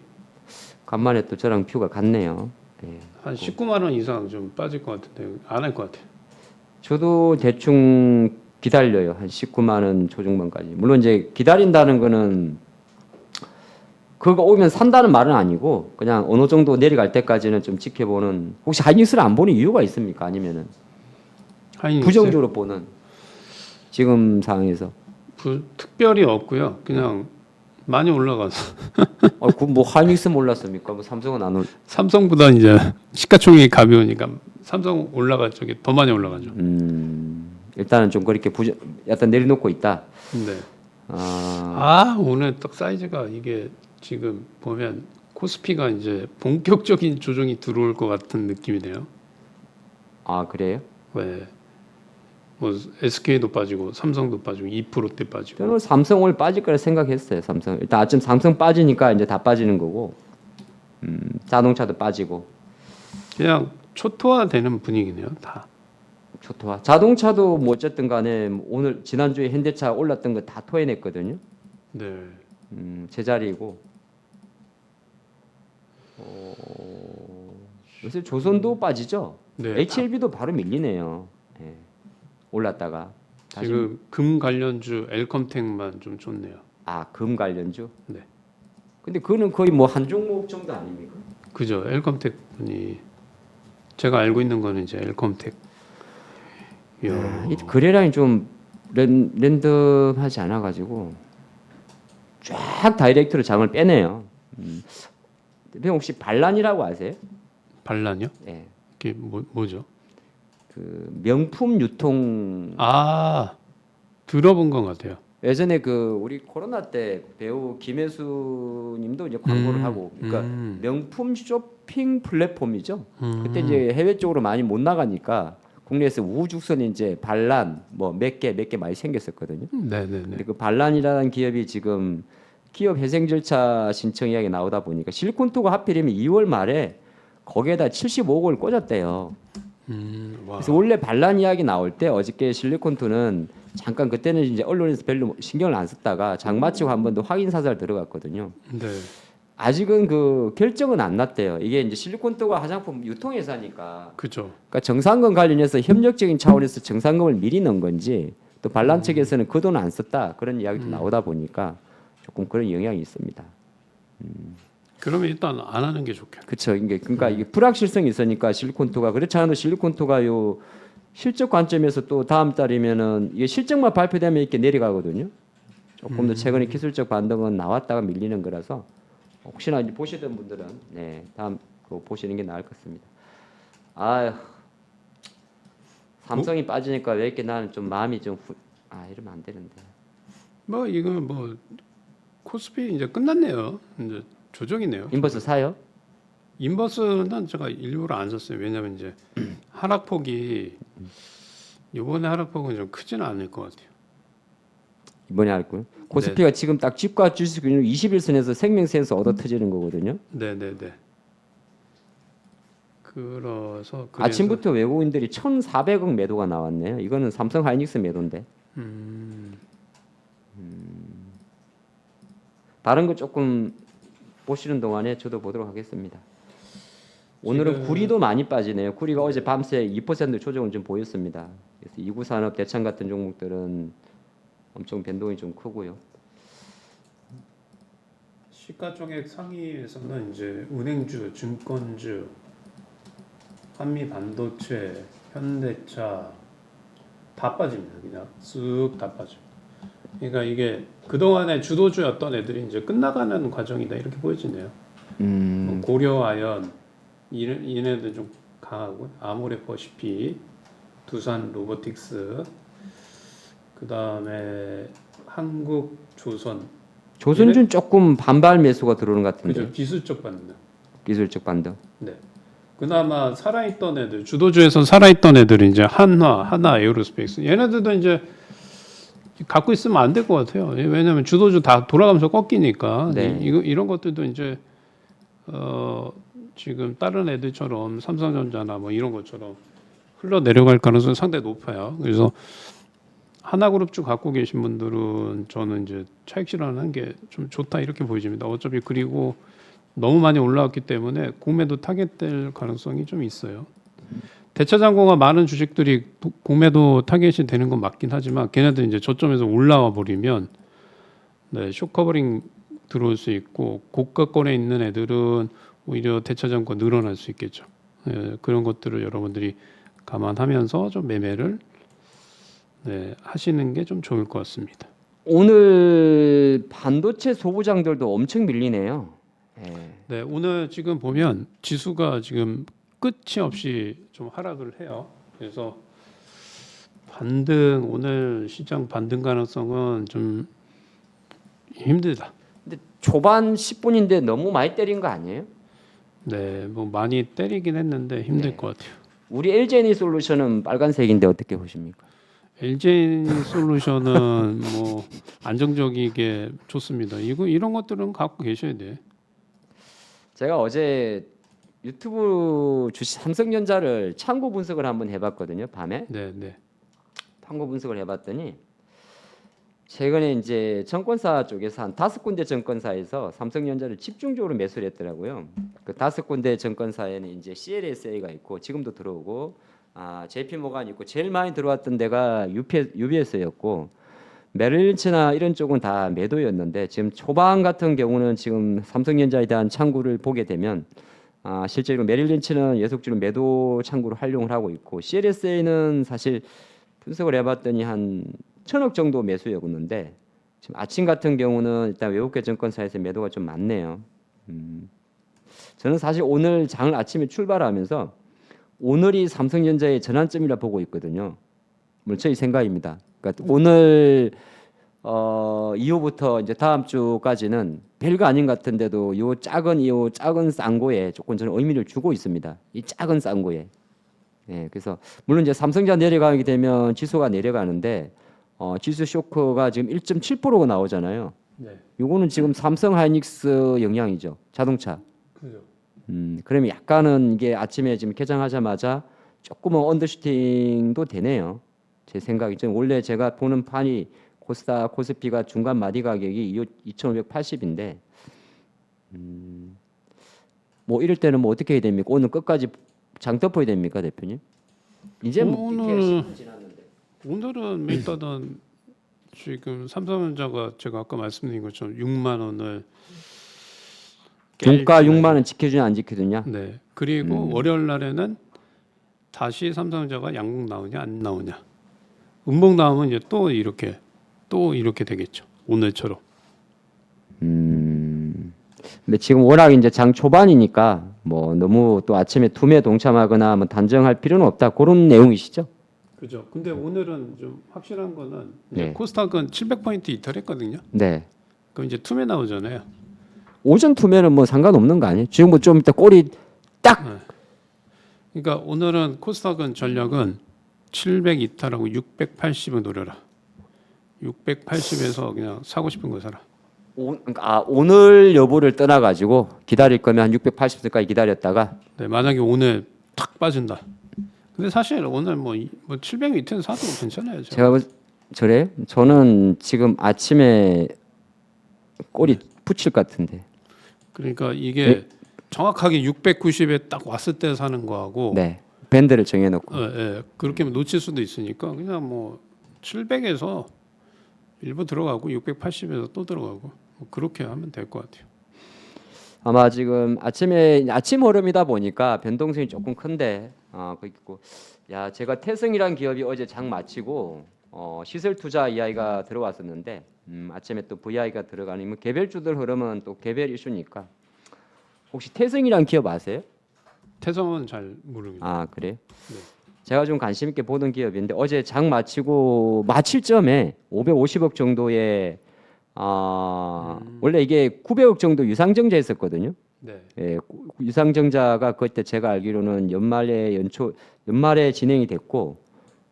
간만에 또 저랑 뷰가 같네요. 네. 한 19만 원 이상 좀 빠질 것 같은데 안 할 것 같아요. 저도 대충 기다려요. 한 19만 원 초중반까지. 물론 이제 기다린다는 거는 그거 오면 산다는 말은 아니고 그냥 어느 정도 내려갈 때까지는 좀 지켜보는. 혹시 하이닉스를 안 보는 이유가 있습니까? 아니면은 하이닉스 부정적으로 보는 지금 상황에서. 특별히 없고요. 그냥 많이 올라가서 뭐 하이닉스 몰랐습니까? 뭐 삼성은 안 올. 삼성보다 이제 시가총액이 가벼우니까 삼성 올라갈 적에 더 많이 올라가죠. 일단은 좀 그렇게 약간 내려놓고 있다. 네. 오늘 딱 사이즈가 이게 지금 보면 코스피가 이제 본격적인 조정이 들어올 것 같은 느낌이네요. 그래요? 네. 뭐 SK도 빠지고 삼성도 빠지고 2%대 빠지고. 저는 삼성 오늘 빠질 거라 생각했어요. 삼성 일단 아침 삼성 빠지니까 이제 다 빠지는 거고, 자동차도 빠지고. 그냥 초토화되는 분위기네요. 다. 초토화. 자동차도 뭐 어쨌든 간에 오늘 지난주에 현대차 올랐던 거 다 토해냈거든요. 네. 제자리이고. 요새 조선도 빠지죠. 네. HLB도 바로 밀리네요. 예. 올랐다가 다시. 지금 금 관련주 엘컴텍만 좀 좋네요. 금 관련주. 네. 근데 그거는 거의 뭐 한 종목 정도 아닙니까? 그죠. 엘컴텍 분이 제가 알고 있는 거는 이제 엘컴텍. 이 거래량이 좀 랜덤하지 않아 가지고 쫙 다이렉트로 장을 빼네요. 대표님 혹시 반란이라고 아세요? 반란이요? 네. 이게 뭐죠? 그 명품 유통. 들어본 것 같아요. 예전에 그 우리 코로나 때 배우 김혜수님도 이제 광고를 하고, 그러니까 명품 쇼핑 플랫폼이죠. 그때 이제 해외 쪽으로 많이 못 나가니까 국내에서 우후죽순 이제 반란 뭐 몇 개 많이 생겼었거든요. 네네네. 근데 그 반란이라는 기업이 지금 기업 회생 절차 신청 이야기 나오다 보니까 실리콘투가 하필이면 2월 말에 거기에다 75억을 꽂았대요. 와. 그래서 원래 반란 이야기 나올 때 어저께 실리콘투는 잠깐 그때는 이제 언론에서 별로 신경을 안 썼다가 장 마치고 한 번 더 확인 사살 들어갔거든요. 네. 아직은 그 결정은 안 났대요. 이게 이제 실리콘투가 화장품 유통회사니까. 그죠. 그러니까 정상금 관련해서 협력적인 차원에서 정상금을 미리 넣은 건지, 또 반란 측에서는 그 돈을 안 썼다 그런 이야기도 나오다 보니까 조금 그런 영향이 있습니다. 그러면 일단 안 하는 게 좋겠네요. 그렇죠. 그러니까 이게 불확실성이 있으니까 실리콘투가, 그렇지 않아도 실리콘투가 요 실적 관점에서 또 다음 달이면은 이게 실적만 발표되면 이렇게 내려가거든요. 조금 더 최근에 기술적 반등은 나왔다가 밀리는 거라서 혹시나 이제 보시던 분들은 다음 거 보시는 게 나을 것 같습니다. 삼성이 빠지니까 왜 이렇게 나는 좀 마음이 좀 이러면 안 되는데. 뭐 이건 뭐 코스피 이제 끝났네요. 이제 조정이네요. 인버스 사요? 인버스는 제가 일부러 안 샀어요. 왜냐면 이제 하락폭이 이번에 하락폭은 좀 크지는 않을 것 같아요. 이번에 할고요. 코스피가 지금 딱 집과 주식 21선에서 생명센서 얻어 터지는 거거든요. 네네네. 그래서 아침부터 외국인들이 1,400억 매도가 나왔네요. 이거는 삼성 하이닉스 매도인데. 다른 거 조금 보시는 동안에 저도 보도록 하겠습니다. 오늘은 구리도 많이 빠지네요. 구리가 어제 밤새 2% 조정을 좀 보였습니다. 그래서 이구산업, 대창 같은 종목들은 엄청 변동이 좀 크고요. 시가총액 상위에서는 이제 은행주, 증권주, 한미 반도체, 현대차 다 빠집니다. 그냥 쓱 다 빠져. 그러니까 이게 그 동안에 주도주였던 애들이 이제 끝나가는 과정이다 이렇게 보여지네요. 뭐 고려아연 얘네들 좀 강하고, 아모레퍼시픽, 두산 로보틱스, 그 다음에 한국조선 조선준 조금 반발 매수가 들어오는 것 같은데. 그죠. 기술적 반등. 기술적 반등. 네. 그나마 살아있던 애들, 주도주에서 살아있던 애들이 이제 하나 에어로스페이스. 얘네들도 이제 갖고 있으면 안 될 것 같아요. 왜냐하면 주도주 다 돌아가면서 꺾이니까. 네. 이런 것들도 이제 지금 다른 애들처럼 삼성전자나 뭐 이런 것처럼 흘러 내려갈 가능성이 상당히 높아요. 그래서 하나그룹주 갖고 계신 분들은 저는 이제 차익 실현하는 게 좀 좋다 이렇게 보여집니다. 어차피 그리고 너무 많이 올라왔기 때문에 공매도 타겟될 가능성이 좀 있어요. 대차장고가 많은 주식들이 공매도 타겟이 되는 건 맞긴 하지만 걔네들 이제 저점에서 올라와 버리면 네, 숏커버링 들어올 수 있고 고가권에 있는 애들은 오히려 대차장고 늘어날 수 있겠죠. 네, 그런 것들을 여러분들이 감안하면서 좀 매매를 네, 하시는 게 좀 좋을 것 같습니다. 오늘 반도체 소부장들도 엄청 밀리네요. 예. 네, 오늘 지금 보면 지수가 지금 끝이 없이 좀 하락을 해요. 그래서 반등 오늘 시장 반등 가능성은 좀 힘들다. 근데 초반 10분인데 너무 많이 때린 거 아니에요? 네, 뭐 많이 때리긴 했는데 힘들 네. 것 같아요. 우리 LG에너지 솔루션은 빨간색인데 어떻게 보십니까? LG 솔루션은 뭐 안정적이게 좋습니다. 이런 것들은 갖고 계셔야 돼. 제가 어제 유튜브 주식 삼성전자를 참고 분석을 한번 해봤거든요. 밤에 네, 네. 참고 분석을 해봤더니 최근에 이제 증권사 쪽에서 한 5군데 증권사에서 삼성전자를 집중적으로 매수를 했더라고요. 그 5군데 증권사에는 이제 CLSA가 있고 지금도 들어오고 JP모간이 있고 제일 많이 들어왔던 데가 UBS였고 메릴린치나 이런 쪽은 다 매도였는데 지금 초반 같은 경우는 지금 삼성전자에 대한 창구를 보게 되면 실제로 메릴린치는 예속적으로 매도 창구로 활용을 하고 있고 CLSA는 사실 분석을 해봤더니 한 1,000억 정도 매수였는데 지금 아침 같은 경우는 일단 외국계 증권사에서 매도가 좀 많네요. 저는 사실 오늘 장을 아침에 출발하면서 오늘이 삼성전자의 전환점이라 보고 있거든요. 물론 제 생각입니다. 그러니까 오늘 이후부터 이제 다음 주까지는 별거 아닌 것 같은데도 이 작은 쌍고에 조금 저는 의미를 주고 있습니다. 이 작은 쌍고에. 예, 그래서 물론 이제 삼성전자 내려가게 되면 지수가 내려가는데 지수 쇼크가 지금 1.7%가 나오잖아요. 네. 요거는 지금 삼성 하이닉스 영향이죠. 자동차. 그죠. 그러면 약간은 이게 아침에 지금 개장하자마자 조금은 언더슈팅도 되네요. 제 생각이죠. 원래 제가 보는 판이 코스닥, 코스피가 중간 마디 가격이 2,580인데 뭐 이럴 때는 뭐 어떻게 해야 됩니까? 오늘 끝까지 장 덮어야 됩니까, 대표님? 이제 뭐 오늘은 일단은 지금 삼성전자가 제가 아까 말씀드린 것처럼 6만 원을 종가 6만 원 지켜주냐 안 지켜주냐? 네. 그리고 월요일 날에는 다시 삼성전자가 양봉 나오냐 안 나오냐. 음봉 나오면 이제 또 이렇게 되겠죠. 오늘처럼. 근데 지금 워낙 이제 장 초반이니까 뭐 너무 또 아침에 투매 동참하거나 뭐 단정할 필요는 없다. 그런 내용이시죠? 그죠. 근데 오늘은 좀 확실한 거는 이제 네. 코스닥은 700포인트 이탈했거든요. 네. 그럼 이제 투매 나오잖아요. 오전 투매는 뭐 상관없는 거 아니에요? 지금 뭐 좀 이따 꼬리 딱. 그러니까 오늘은 코스닥은 전략은 700 이탈하고 680을 노려라. 680에서 그냥 사고 싶은 거 사라. 오늘 여부를 떠나 가지고 기다릴 거면 한 680세까지 기다렸다가 네, 만약에 오늘 탁 빠진다. 근데 사실 오늘 뭐 700 밑에는 사도 괜찮아요. 제가 저래 저는 지금 아침에 꼬리 붙일 것 같은데. 그러니까 이게 정확하게 690에 딱 왔을 때 사는 거하고 네. 밴드를 정해놓고. 그렇게 하면 놓칠 수도 있으니까 그냥 뭐 700에서 일부 들어가고 680에서 또 들어가고 뭐 그렇게 하면 될 것 같아요. 아마 지금 아침 흐름이다 보니까 변동성이 조금 큰데 그리고 제가 태승이란 기업이 어제 장 마치고 시설 투자 이야기가 들어왔었는데 아침에 또 VI가 들어가는 뭐 개별주들 흐름은 또 개별 이슈니까 혹시 태승이란 기업 아세요? 태성은 잘 모르겠어요. 그래요? 네. 제가 좀 관심 있게 보던 기업인데 어제 장 마칠 점에 550억 정도의 원래 이게 900억 정도 유상증자했었거든요. 네. 예, 유상증자가 그때 제가 알기로는 연말에 진행이 됐고,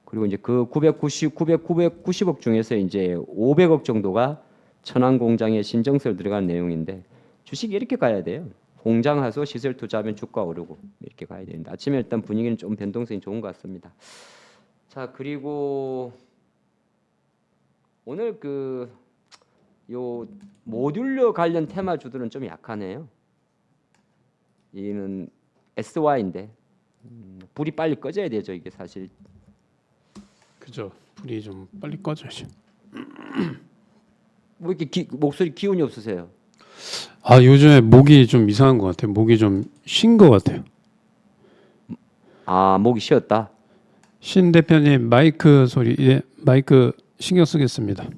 그리고 이제 그 990억 중에서 이제 500억 정도가 천안 공장에 신정설 들어간 내용인데 주식이 이렇게 가야 돼요. 공장 하소 시설 투자하면 주가 오르고 이렇게 가야 되는데 아침에 일단 분위기는 좀 변동성이 좋은 것 같습니다. 자, 그리고 오늘 요 모듈러 관련 테마주들은 좀 약하네요. 이는 SY인데 불이 빨리 꺼져야 되죠. 이게 사실 그죠. 불이 좀 빨리 꺼져야지. 뭐 이렇게 목소리 기운이 없으세요? 아 요즘에 목이 좀 이상한 것 같아요. 목이 좀 쉰 것 같아요. 아, 목이 쉬었다. 신 대표님 마이크 소리 마이크 신경 쓰겠습니다.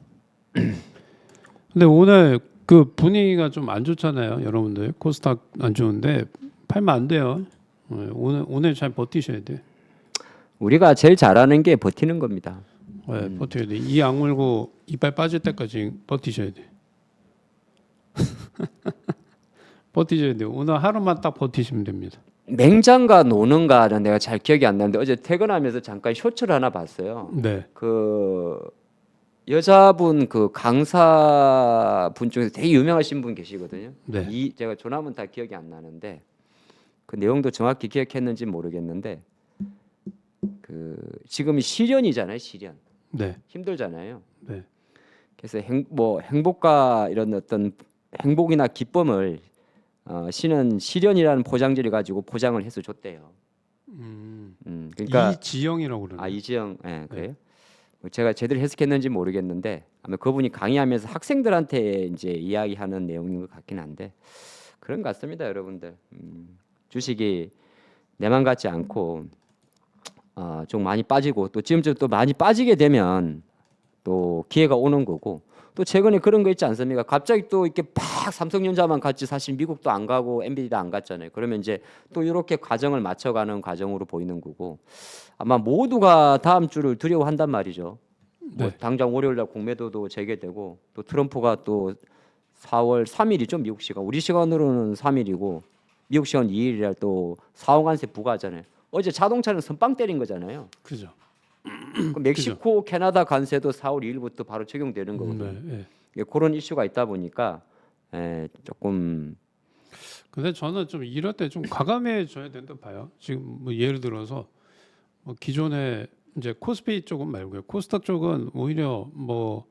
근데 오늘 그 분위기가 좀 안 좋잖아요, 여러분들. 코스닥 안 좋은데 팔면 안 돼요. 오늘 잘 버티셔야 돼. 우리가 제일 잘하는 게 버티는 겁니다. 버텨야 돼. 이 악물고 이빨 빠질 때까지 버티셔야 돼. 버티셔야 돼요. 오늘 하루만 딱 버티시면 됩니다. 맹장가 노는가는 내가 잘 기억이 안 나는데 어제 퇴근하면서 잠깐 쇼츠를 하나 봤어요. 네, 그 여자분 그 강사분 중에서 되게 유명하신 분 계시거든요. 네. 제가 조남은 다 기억이 안 나는데 그 내용도 정확히 기억했는지 모르겠는데 지금이 시련이잖아요. 시련. 네, 힘들잖아요. 네. 그래서 행복과 이런 어떤 행복이나 기쁨을 신은 시련이라는 포장지를 가지고 포장을 해서 줬대요. 그러니까 이지영이라고 그러네요. 이지영, 예, 그래요. 제가 제대로 해석했는지 모르겠는데 아마 그분이 강의하면서 학생들한테 이제 이야기하는 내용인 것 같긴 한데 그런 것 같습니다, 여러분들. 주식이 내만 같지 않고 좀 많이 빠지고 또 지금쯤 또 많이 빠지게 되면 또 기회가 오는 거고 또 최근에 그런 거 있지 않습니까? 갑자기 또 이렇게 팍 삼성전자만 갔지 사실 미국도 안 가고 엔비디아도 안 갔잖아요. 그러면 이제 또 이렇게 과정을 맞춰가는 과정으로 보이는 거고 아마 모두가 다음 주를 두려워한단 말이죠. 뭐 네. 당장 월요일날 공매도도 재개되고 또 트럼프가 또 4월 3일이죠 미국 시간 우리 시간으로는 3일이고 미국 시간 2일이라 또 사후관세 부과하잖아요. 어제 자동차는 선빵 때린 거잖아요. 그죠. 그 멕시코, 캐나다 관세도 4월 2일부터 바로 적용되는 거거든요. 네. 예, 그런 이슈가 있다 보니까 조금 근데 저는 좀 이럴 때 좀 과감해져야 된다 봐요. 지금 뭐 예를 들어서 뭐 기존에 이제 코스피 쪽은 말고요. 코스닥 쪽은 오히려 뭐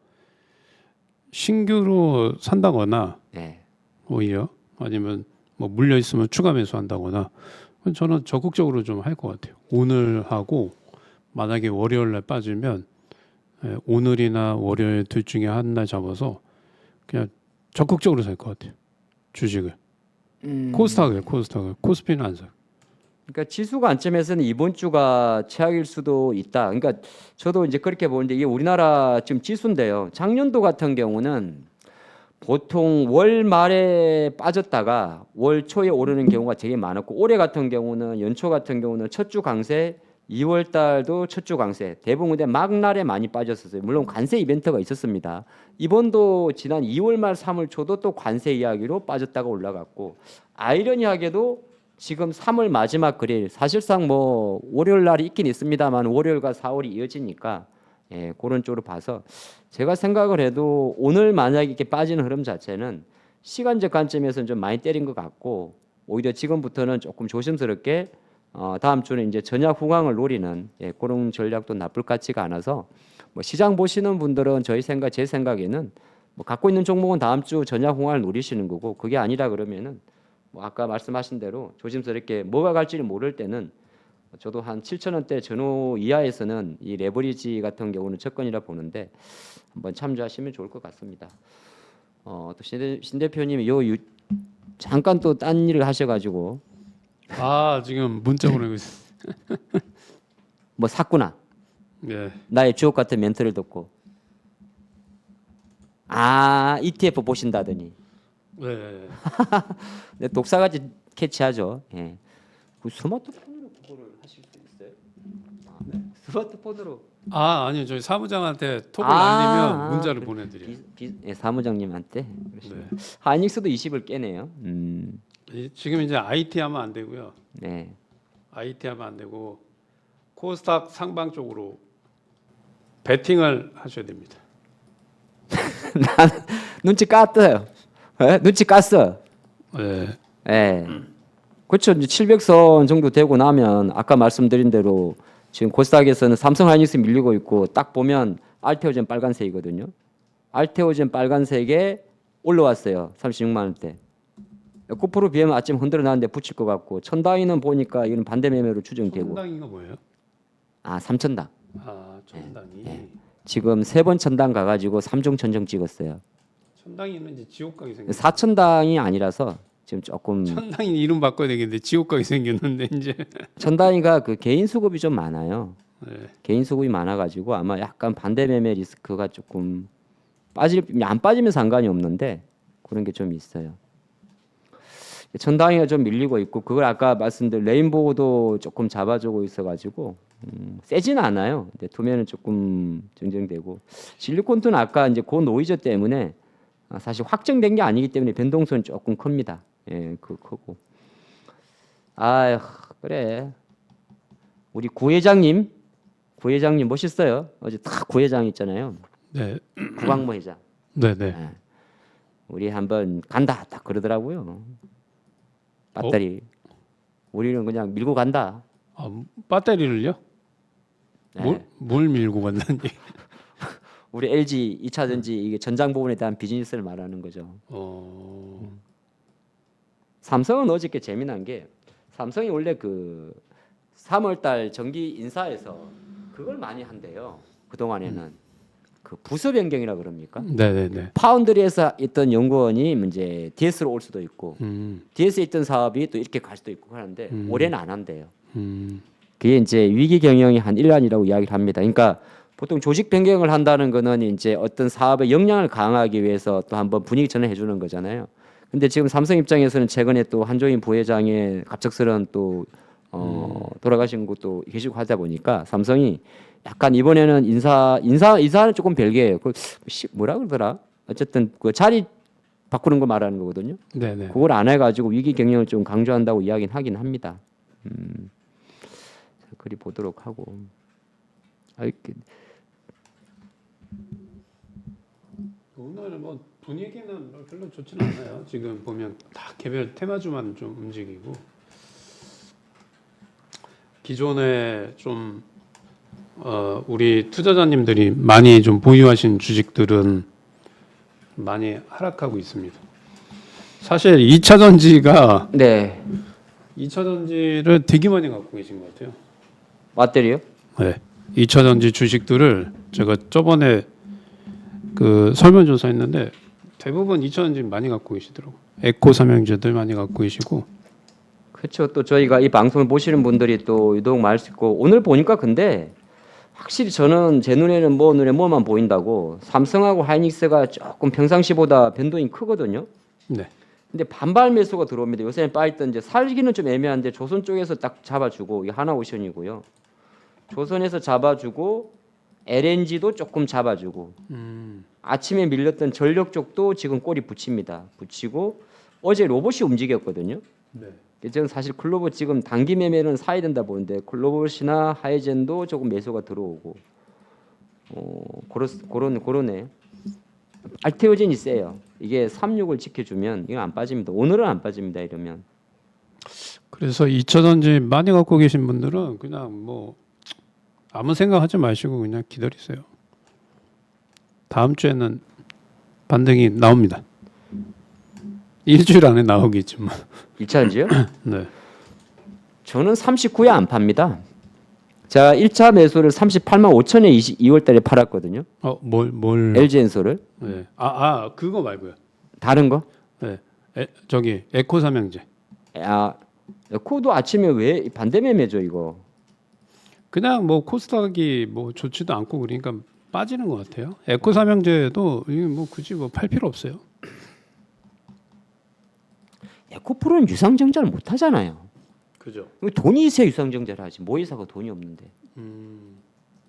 신규로 산다거나 예, 오히려 아니면 뭐 물려 있으면 추가 매수한다거나 저는 적극적으로 좀 할 것 같아요. 오늘 하고 만약에 월요일 날 빠지면 오늘이나 월요일 둘 중에 한 날 잡아서 그냥 적극적으로 살 것 같아요. 주식을. 코스닥을 코스피는 안 사요. 그러니까 지수 관점에서는 이번 주가 최악일 수도 있다. 그러니까 저도 이제 그렇게 보는데 이게 우리나라 지금 지수인데요. 작년도 같은 경우는 보통 월 말에 빠졌다가 월 초에 오르는 경우가 되게 많았고 올해 같은 경우는 연초 같은 경우는 첫 주 강세 2월 달도 첫 주 강세 대부분 근데 막날에 많이 빠졌었어요. 물론 관세 이벤트가 있었습니다. 이번도 지난 2월 말 3월 초도 또 관세 이야기로 빠졌다가 올라갔고 아이러니하게도 지금 3월 마지막 그릴 사실상 뭐 월요일 날이 있긴 있습니다만 월요일과 4월이 이어지니까 예, 그런 쪽으로 봐서 제가 생각을 해도 오늘 만약에 이렇게 빠지는 흐름 자체는 시간적 관점에서는 좀 많이 때린 것 같고 오히려 지금부터는 조금 조심스럽게 다음 주는 이제 전약 후강을 노리는 그런 전략도 나쁠 것 같지가 않아서 뭐 시장 보시는 분들은 제 생각에는 뭐 갖고 있는 종목은 다음 주 전약 후강을 노리시는 거고 그게 아니라 그러면은 뭐 아까 말씀하신 대로 조심스럽게 뭐가 갈지를 모를 때는 저도 한 7,000원대 전후 이하에서는 이 레버리지 같은 경우는 접근이라 보는데 한번 참조하시면 좋을 것 같습니다. 또 신 대표님이 잠깐 또 딴 일을 하셔가지고 지금 문자 보내고 있어요. 뭐 샀구나. 네. 나의 주옥 같은 멘트를 듣고 ETF 보신다더니 네. 내 독사같이 캐치하죠. 예. 그 스마트폰으로 그거를 하실 수 있어요? 네. 스마트폰으로 아니요. 저희 사무장한테 톡을 아, 날리면 문자를 보내드려요. 예, 사무장님한테. 네. 하이닉스도 20을 깨네요. 지금 이제 IT 하면 안 되고요. 네. IT 하면 안 되고 코스닥 상방 쪽으로 베팅을 하셔야 됩니다. 난 눈치 깠어요. 예? 눈치 깠어. 네. 예. 그렇죠. 이제 700선 정도 되고 나면 아까 말씀드린 대로 지금 코스닥에서는 삼성 하이닉스 밀리고 있고 딱 보면 알테오젠 빨간색이거든요. 알테오젠 빨간색에 올라왔어요. 36만 원대. 9% 비하면 아침 흔들어 놨는데 붙일 것 같고 천당이는 보니까 이건 반대 매매로 추정되고. 천당이가 뭐예요? 아, 3천당. 천당이. 지금 3번 천당 가가지고 3종 천정 찍었어요. 천당이는 이제 지옥각이 생겼. 4천당이 아니라서 지금 조금 천당이 이름 바꿔야 되겠는데 지옥각이 생겼는데 이제. 천당이가 그 개인 수급이 좀 많아요. 네. 개인 수급이 많아가지고 아마 약간 반대 매매 리스크가 조금 안 빠지면 상관이 없는데 그런 게 좀 있어요. 천당이가 좀 밀리고 있고 그걸 아까 말씀드린 레인보우도 조금 잡아주고 있어가지고 세지는 않아요. 근데 도면은 조금 정정되고 실리콘투는 아까 이제 그 노이즈 때문에 사실 확정된 게 아니기 때문에 변동성은 조금 큽니다. 예, 그 크고. 아휴 그래. 우리 구회장님 멋있어요. 어제 딱 구회장 있잖아요. 네. 구광모 회장. 네네. 예. 우리 한번 간다 딱 그러더라고요. 배터리. 우리는 그냥 밀고 간다. 배터리를요? 네. 뭘 밀고 간다니? 우리 LG 2차 전지 이게 전장 부분에 대한 비즈니스를 말하는 거죠. 삼성은 어저께 재미난 게 삼성이 원래 그 3월달 정기 인사에서 그걸 많이 한대요. 그 동안에는 그 부서 변경이라 그럽니까? 네네네. 파운드리에서 있던 연구원이 이제 DS로 올 수도 있고 DS에 있던 사업이 또 이렇게 갈 수도 있고 하는데 올해는 안 한대요. 그게 이제 위기 경영이 한 1년이라고 이야기를 합니다. 그러니까 보통 조직 변경을 한다는 거는 이제 어떤 사업의 역량을 강화하기 위해서 또 한번 분위기 전환해 주는 거잖아요. 근데 지금 삼성 입장에서는 최근에 또 한조인 부회장의 갑작스런 또 돌아가신 것도 계시고 하다 보니까 삼성이 약간 이번에는 인사는 조금 별개예요. 그 뭐라 그러더라? 어쨌든 그 자리 바꾸는 거 말하는 거거든요. 네네. 그걸 안 해가지고 위기 경영을 좀 강조한다고 이야기는 하긴 합니다. 그리 보도록 하고. 오늘 뭐 분위기는 별로 좋지는 않아요. 지금 보면 다 개별 테마주만 좀 움직이고 기존에 좀 우리 투자자님들이 많이 좀 보유하신 주식들은 많이 하락하고 있습니다. 사실 2차 전지가 네. 2차 전지를 되게 많이 갖고 계신 것 같아요. 배터리요? 네. 2차 전지 주식들을 제가 저번에 그 설문조사했는데 대부분 2차 전지 많이 갖고 계시더라고요. 에코 삼형제들 많이 갖고 계시고. 그렇죠. 또 저희가 이 방송을 보시는 분들이 또 유독 많을 수 있고 오늘 보니까 근데 확실히 저는 제 눈에는 눈에 뭐만 보인다고 삼성하고 하이닉스가 조금 평상시보다 변동이 크거든요. 네. 근데 반발 매수가 들어옵니다. 요새는 빠있던 이제 살기는 좀 애매한데 조선 쪽에서 딱 잡아주고 이게 하나오션이고요. 조선에서 잡아주고 LNG도 조금 잡아주고 아침에 밀렸던 전력 쪽도 지금 꼬리 붙입니다. 붙이고 어제 로봇이 움직였거든요. 네. 저는 사실 클로버 지금 단기 매매는 사야 된다 보는데 클로버시나 하이젠도 조금 매수가 들어오고 그러네. 알테오젠이 세요. 이게 36을 지켜주면 이거 안 빠집니다. 오늘은 안 빠집니다. 이러면. 그래서 2차 전지 많이 갖고 계신 분들은 그냥 뭐 아무 생각하지 마시고 그냥 기다리세요. 다음 주에는 반등이 나옵니다. 일주일 안에 나오겠지만. 1차 전지요? 네. 저는 39에 안 팝니다. 제가 1차 매수를 38만 5천에 2월 달에 팔았거든요. 뭘? LG엔솔을. 네. 그거 말고요. 다른 거? 네. 저기 에코 삼형제. 코도 아침에 왜 반대 매매죠 이거? 그냥 뭐 코스닥이 뭐 좋지도 않고 그러니까 빠지는 것 같아요. 에코 삼형제도 이게 뭐 굳이 뭐 팔 필요 없어요. 에코프로는 유상증자를 못 하잖아요. 그죠. 돈이 있어야 유상증자를 하지. 모의사가 돈이 없는데.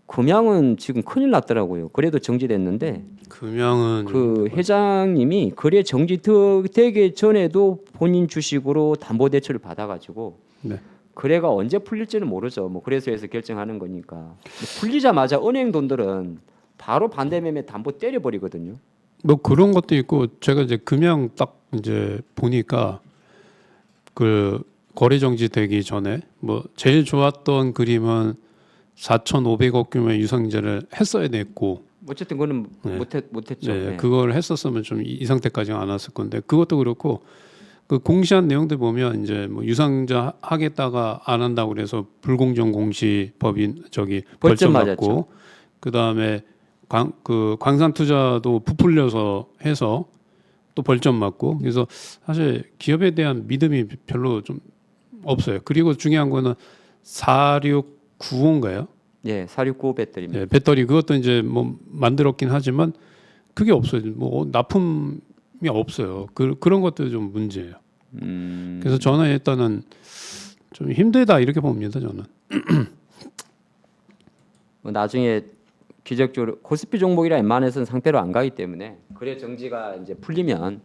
금양은 지금 큰일 났더라고요. 그래도 정지됐는데 금양은 그 회장님이 거래 정지되기 전에도 본인 주식으로 담보대출을 받아가지고 네. 거래가 언제 풀릴지는 모르죠. 뭐 그래서에서 결정하는 거니까 풀리자마자 은행 돈들은 바로 반대매매 담보 때려버리거든요. 뭐 그런 것도 있고 제가 이제 금양 딱 이제 보니까 그 거래 정지 되기 전에 뭐 제일 좋았던 그림은 4,500억 규모의 유상증자를 했어야 됐고 어쨌든 그거는 네. 못했죠. 네, 네. 그걸 했었으면 좀 이 상태까지 안 왔을 건데 그것도 그렇고 그 공시한 내용들 보면 이제 뭐 유상증자 하겠다가 안 한다고 그래서 불공정 공시 법인 저기 벌점 벌점 맞았죠. 맞고 그 다음에 광산 투자도 부풀려서 해서 또 벌점 맞고 그래서 사실 기업에 대한 믿음이 별로 좀 없어요. 그리고 중요한 거는 4695인가요? 예, 469 배터리입니다. 네, 배터리 그것도 이제 뭐 만들었긴 하지만 그게 없어요. 뭐 납품이 없어요. 그런 것도 좀 문제예요. 그래서 저는 일단은 좀 힘들다 이렇게 봅니다. 저는. 뭐 나중에 기적적으로 코스피 종목이라 웬만해서는 상태로 안 가기 때문에 거래 정지가 이제 풀리면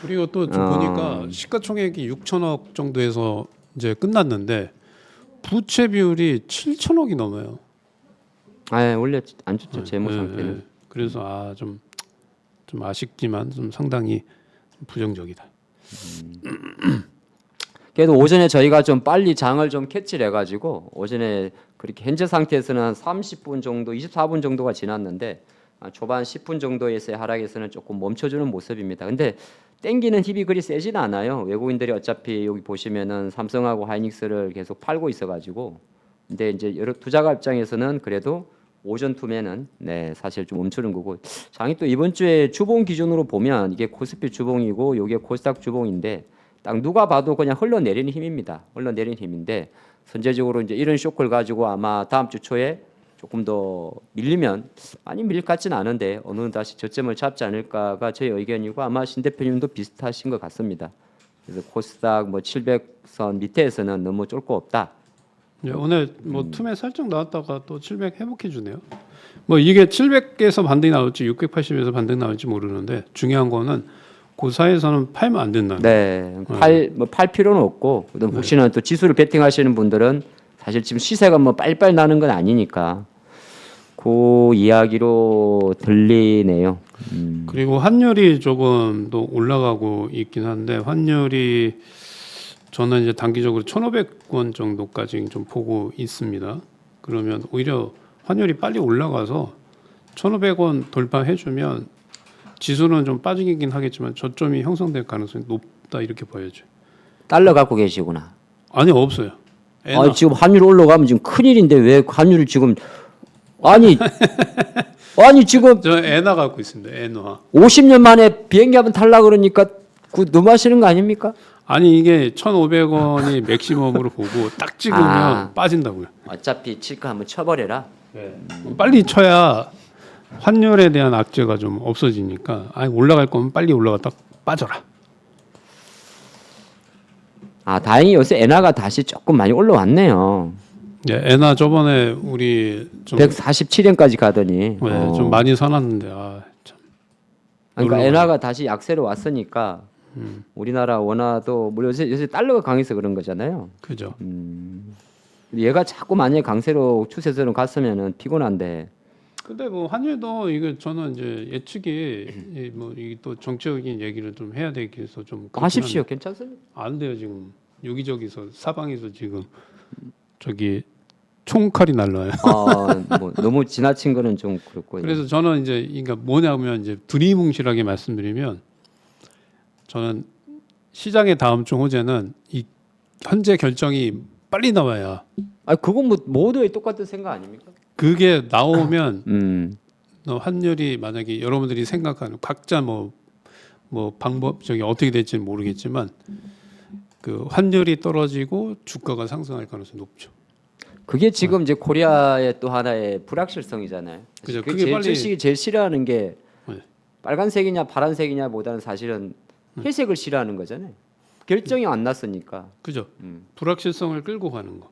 그리고 또 좀 보니까 시가총액이 6천억 정도에서 이제 끝났는데 부채 비율이 7천억이 넘어요. 원래 안 좋죠 재무 네, 상태는. 네. 그래서 좀 아쉽지만 좀 상당히 부정적이다. 그래도 오전에 저희가 좀 빨리 장을 좀 캐치를 해가지고 오전에 그렇게 현재 상태에서는 한 30분 정도, 24분 정도가 지났는데 초반 10분 정도에서의 하락에서는 조금 멈춰주는 모습입니다. 근데 땡기는 힘이 그리 세지는 않아요. 외국인들이 어차피 여기 보시면은 삼성하고 하이닉스를 계속 팔고 있어가지고 근데 이제 여러 투자가 입장에서는 그래도 오전 투매는 사실 좀 멈추는 거고 장이 또 이번 주에 주봉 기준으로 보면 이게 코스피 주봉이고 이게 코스닥 주봉인데 딱 누가 봐도 그냥 흘러내리는 힘입니다. 흘러내리는 힘인데 선제적으로 이제 이런 쇼크를 가지고 아마 다음 주 초에 조금 더 밀리면 많이 밀릴 것 같지는 않은데 어느 다시 저점을 잡지 않을까가 제 의견이고 아마 신 대표님도 비슷하신 것 같습니다. 그래서 코스닥 뭐 700선 밑에서는 너무 쫄 거 없다. 네, 오늘 뭐 툼에 살짝 나왔다가 또 700 회복해 주네요. 뭐 이게 700에서 반등이 나올지 680에서 반등 나올지 모르는데 중요한 거는 그 사이에서는 팔면 안 된다. 네, 팔 필요는 없고 혹시나 또 지수를 베팅하시는 분들은 사실 지금 시세가 뭐 빨리빨리 나는 건 아니니까 그 이야기로 들리네요. 그리고 환율이 조금 더 올라가고 있긴 한데 환율이 저는 이제 단기적으로 1,500원 정도까지 좀 보고 있습니다. 그러면 오히려 환율이 빨리 올라가서 1,500원 돌파해주면 지수는 좀 빠지긴 하겠지만 저점이 형성될 가능성이 높다 이렇게 보여져요. 달러 갖고 계시구나. 아니 없어요. 지금 환율 올라가면 지금 큰일인데 왜 환율을 지금 아니 지금 저 엔화 갖고 있습니다. 엔화. 50년 만에 비행기 한번 탈라 그러니까 그 너무하시는 거 아닙니까? 아니 이게 1,500원이 맥시멈으로 보고 딱 찍으면 빠진다고요. 어차피 칠까 한번 쳐버려라. 네. 빨리 쳐야 환율에 대한 악재가 좀 없어지니까 올라갈 거면 빨리 올라갔다 빠져라. 다행히 요새 엔화가 다시 조금 많이 올라왔네요. 네, 엔화 저번에 우리 좀 147엔까지 가더니 좀 많이 사놨는데 참. 그러니까 놀러가네. 엔화가 다시 약세로 왔으니까 우리나라 원화도 뭐 요새 달러가 강해서 그런 거잖아요. 그죠. 얘가 자꾸 만약에 강세로 추세선으로 갔으면은 피곤한데. 근데 뭐 환율도 이거 저는 이제 예측이 뭐 이게 또 정치적인 얘기를 좀 해야 되기 위해서 좀 그렇긴 하십시오. 한데 괜찮습니다. 안 돼요 지금 여기저기서 사방에서 지금 저기 총칼이 날라요. 뭐 너무 지나친 거는 좀 그렇고. 그래서 저는 이제 그러니까 뭐냐면 이제 두리뭉실하게 말씀드리면 저는 시장의 다음 주 호재는 이 현재 결정이 빨리 나와야 그건 뭐 모두의 똑같은 생각 아닙니까? 그게 나오면 환율이 만약에 여러분들이 생각하는 각자 뭐 방법 저기 어떻게 될지는 모르겠지만 그 환율이 떨어지고 주가가 상승할 가능성이 높죠. 그게 지금 이제 코리아의 또 하나의 불확실성이잖아요. 그죠. 그게 그게 제일 빨리- 주식이 제일 싫어하는 게 네. 빨간색이냐 파란색이냐보다는 사실은 회색을 싫어하는 거잖아요. 결정이 안 났으니까. 그죠. 불확실성을 끌고 가는 거.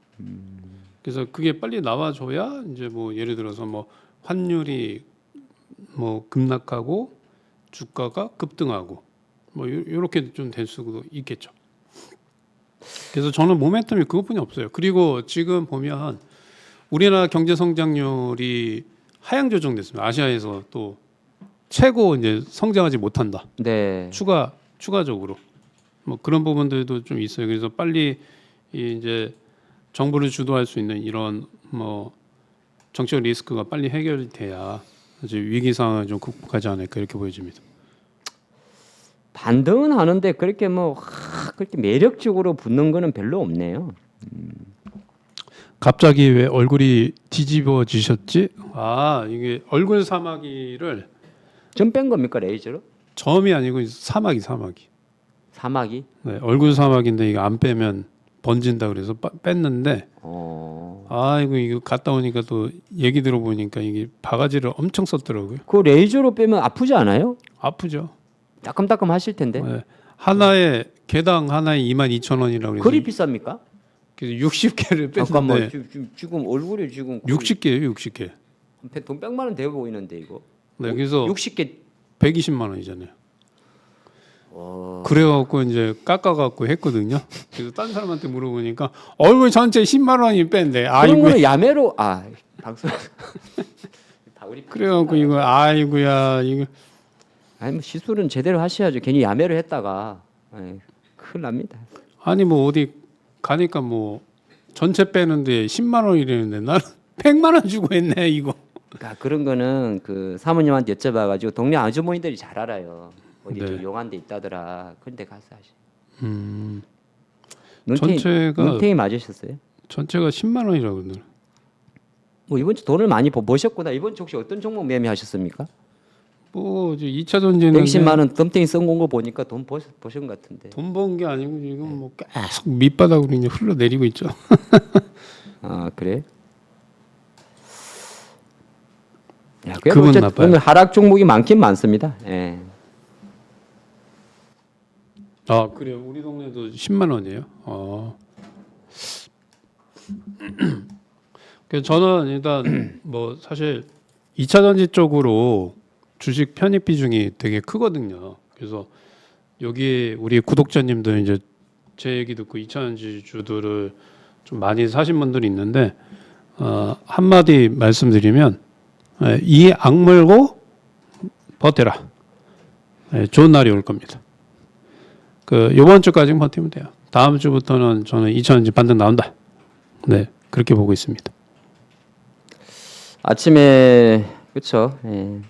그래서 그게 빨리 나와줘야 이제 뭐 예를 들어서 뭐 환율이 뭐 급락하고 주가가 급등하고 뭐 이렇게 좀 될 수도 있겠죠. 그래서 저는 모멘텀이 그것뿐이 없어요. 그리고 지금 보면 우리나라 경제 성장률이 하향 조정됐습니다. 아시아에서 또 최고 이제 성장하지 못한다. 네. 추가적으로 뭐 그런 부분들도 좀 있어요. 그래서 빨리 이제 정부를 주도할 수 있는 이런 뭐 정책 리스크가 빨리 해결돼야 이제 위기 상황을 좀 극복하지 않을까 이렇게 보여집니다. 반등은 하는데 그렇게 뭐 그렇게 매력적으로 붙는 거는 별로 없네요. 갑자기 왜 얼굴이 뒤집어지셨지? 아 이게 얼굴 사마귀를 좀 뺀 겁니까 레이저로? 점이 아니고 사마귀. 사마귀? 네, 얼굴 사마귀인데 이거 안 빼면 번진다 그래서 뺐는데 이거 갔다 오니까 또 얘기 들어보니까 이게 바가지를 엄청 썼더라고요. 그 레이저로 빼면 아프지 않아요? 아프죠. 따끔따끔 하실 텐데. 네. 하나에 개당 하나에 22,000원이라고 그래서 그리 비쌉니까? 그래서 60개를 잠깐만 뺐는데 지금 얼굴이 지금 60개예요, 60개. 돈 100만 원 되어 보이는데 이거. 네, 그래서 60개 120만 원이잖아요. 그래갖고 이제 깎아갖고 했거든요. 그래서 딴 사람한테 물어보니까 얼굴 전체 10만 원이 뺀대. 그런 거는 야매로 방송. 그래갖고 이거 아이고야 이거. 아니 뭐 시술은 제대로 하셔야죠. 괜히 야매로 했다가 큰일 납니다. 아니 뭐 어디 가니까 뭐 전체 빼는데 10만 원이라는데 나는 100만 원 주고 했네 이거. 그러니까 그런 거는 그 사모님한테 여쭤봐가지고 동네 아주머니들이 잘 알아요. 어디 네. 좀 용한 데 있다더라. 그런데 가서 하시. 전체가 눈탱이 맞으셨어요? 전체가 10만 원이라고 그러더라고요. 뭐 이번 주 돈을 많이 버셨구나. 이번 주 혹시 어떤 종목 매매하셨습니까? 뭐 이제 2차 전지는 110만 원 덤탱이 써온 거 보니까 돈 버신 것 같은데. 돈 번 게 아니고 지금 뭐 계속 밑바닥으로 이제 흘러내리고 있죠. 그래? 야, 그래도 그분 어쨌든 나빠요. 오늘 하락 종목이 많긴 많습니다. 예. 아 그래요. 우리 동네도 10만 원이에요. 그래서 저는 일단 뭐 사실 2차 전지 쪽으로 주식 편입 비중이 되게 크거든요. 그래서 여기 우리 구독자님들 이제 제 얘기 듣고 2차 전지 주들을 좀 많이 사신 분들이 있는데 한마디 말씀드리면 이 악물고 버텨라. 좋은 날이 올 겁니다. 그 이번 주까지는 버티면 돼요. 다음 주부터는 저는 2차 전지 반등 나온다. 네 그렇게 보고 있습니다. 아침에 그렇죠. 예.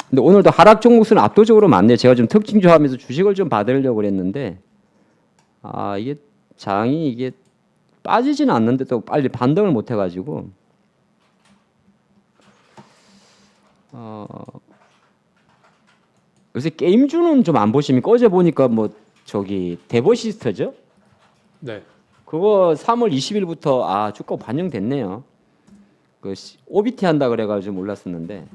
근데 오늘도 하락 종목수는 압도적으로 많네요. 제가 좀 특징 조합해서 주식을 좀 받으려고 그랬는데 이게 장이 이게 빠지지는 않는데 또 빨리 반등을 못 해가지고 요새 게임주는 좀 안 보십니까? 어제 보니까 뭐 저기 데보시스터죠? 네. 그거 3월 20일부터 주가 반영됐네요. 그 OBT 한다 그래가지고 몰랐었는데.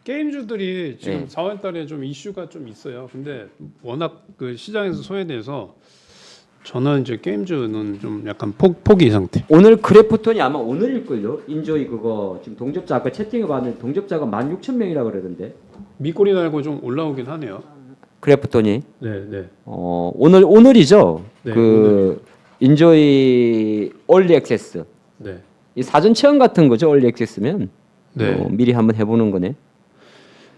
게임주들이 지금 네. 4월달에 좀 이슈가 좀 있어요. 근데 워낙 그 시장에서 소외돼서 저는 이제 게임주는 좀 약간 포기 상태. 오늘 그래프톤이 아마 오늘일걸요. 인조이 그거 지금 동접자 아까 채팅해 봤는데 동접자가 16,000명이라 그러던데. 밑꼬리 달고 좀 올라오긴 하네요. 그래프톤이. 네. 오늘이죠. 네, 그 인조이 얼리 액세스. 네. 이 사전 체험 같은 거죠. 얼리 액세스면. 네. 미리 한번 해보는 거네.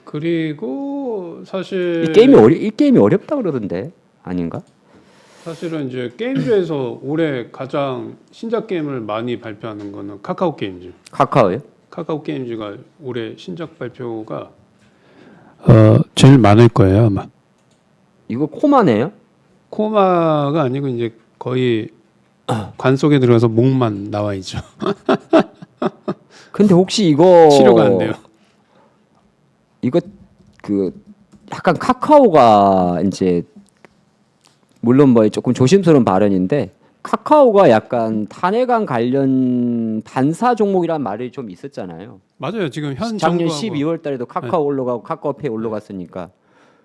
그리고 사실 이 게임이 어렵다 그러던데 아닌가? 사실은 이제 게임주에서 올해 가장 신작 게임을 많이 발표하는 거는 카카오 게임즈. 카카오요? 카카오 게임즈가 올해 신작 발표가 제일 많을 거예요 아마. 이거 코마네요? 코마가 아니고 이제 거의 관 속에 들어가서 목만 나와 있죠. 근데 혹시 이거 치료가 안 돼요. 이거 그 약간 카카오가 이제 물론 뭐 조금 조심스러운 발언인데 카카오가 약간 탄핵안 관련 반사 종목이란 말이 좀 있었잖아요. 맞아요. 지금 현 작년 정부하고 12월 달에도 카카오 올라가고 카카오페이 올라갔으니까.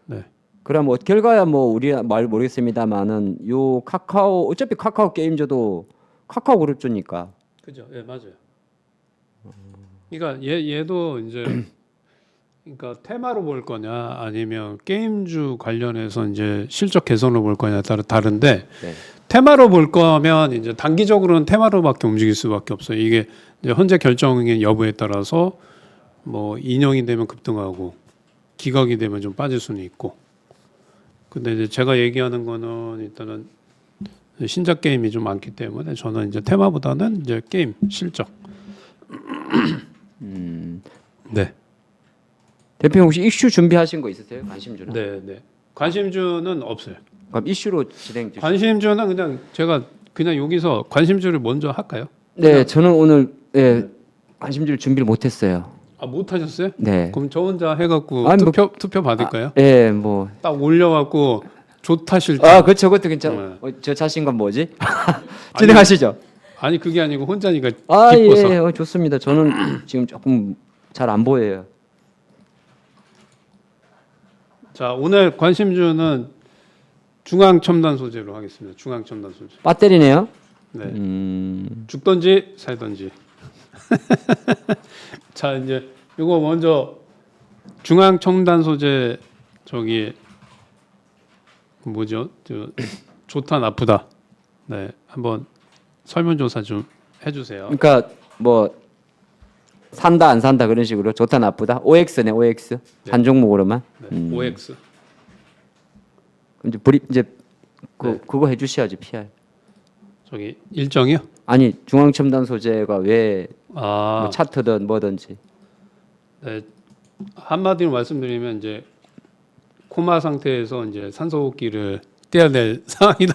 네. 그럼 결과야 뭐 우리 말 모르겠습니다만은 요 카카오 어차피 카카오 게임저도 카카오 그룹주니까 그죠? 예, 맞아요. 그러니까 얘도 이제 그러니까 테마로 볼 거냐 아니면 게임주 관련해서 이제 실적 개선으로 볼 거냐 따라 다른데 네. 테마로 볼 거면 이제 단기적으로는 테마로밖에 움직일 수밖에 없어요. 이게 이제 현재 결정의 여부에 따라서 뭐 인형이 되면 급등하고 기각이 되면 좀 빠질 수는 있고. 근데 이제 제가 얘기하는 거는 일단은 신작 게임이 좀 많기 때문에 저는 이제 테마보다는 이제 게임 실적. 네. 대표님 혹시 이슈 준비하신 거 있으세요? 관심주나? 네, 네. 관심주는 없어요. 그럼 이슈로 진행 주시죠. 관심주는 그냥 제가 그냥 여기서 관심주를 먼저 할까요? 네, 저는 오늘 관심주를 준비를 못했어요. 아, 못 하셨어요? 네. 그럼 저 혼자 해갖고 아니, 투표 받을까요? 예, 뭐. 딱 올려갖고 좋다 싫다. 아, 그렇죠. 그것도 괜찮아. 네. 저 자신감 뭐지? 진행하시죠. 아니 그게 아니고 혼자니까 아, 기뻐서. 예, 좋습니다. 저는 지금 조금 잘 안 보여요. 자, 오늘 관심주는 중앙 첨단 소재로 하겠습니다. 중앙 첨단 소재. 배터리네요. 네. 죽던지 살던지. 자, 이제 이거 먼저 중앙 첨단 소재 저기 뭐죠? 좋다 나쁘다. 네, 한번 설문조사 좀 해주세요. 그러니까 뭐 산다 안 산다 그런 식으로 좋다 나쁘다. OX네, OX. 네. 한 종목으로만. 네, OX. 이제 이제 그거 해주셔야지 PR. 저기 일정이요? 아니 중앙첨단 소재가 왜 아, 뭐 차트든 뭐든지. 네, 한마디로 말씀드리면 이제 코마 상태에서 이제 산소호흡기를 떼야 될 상황이다.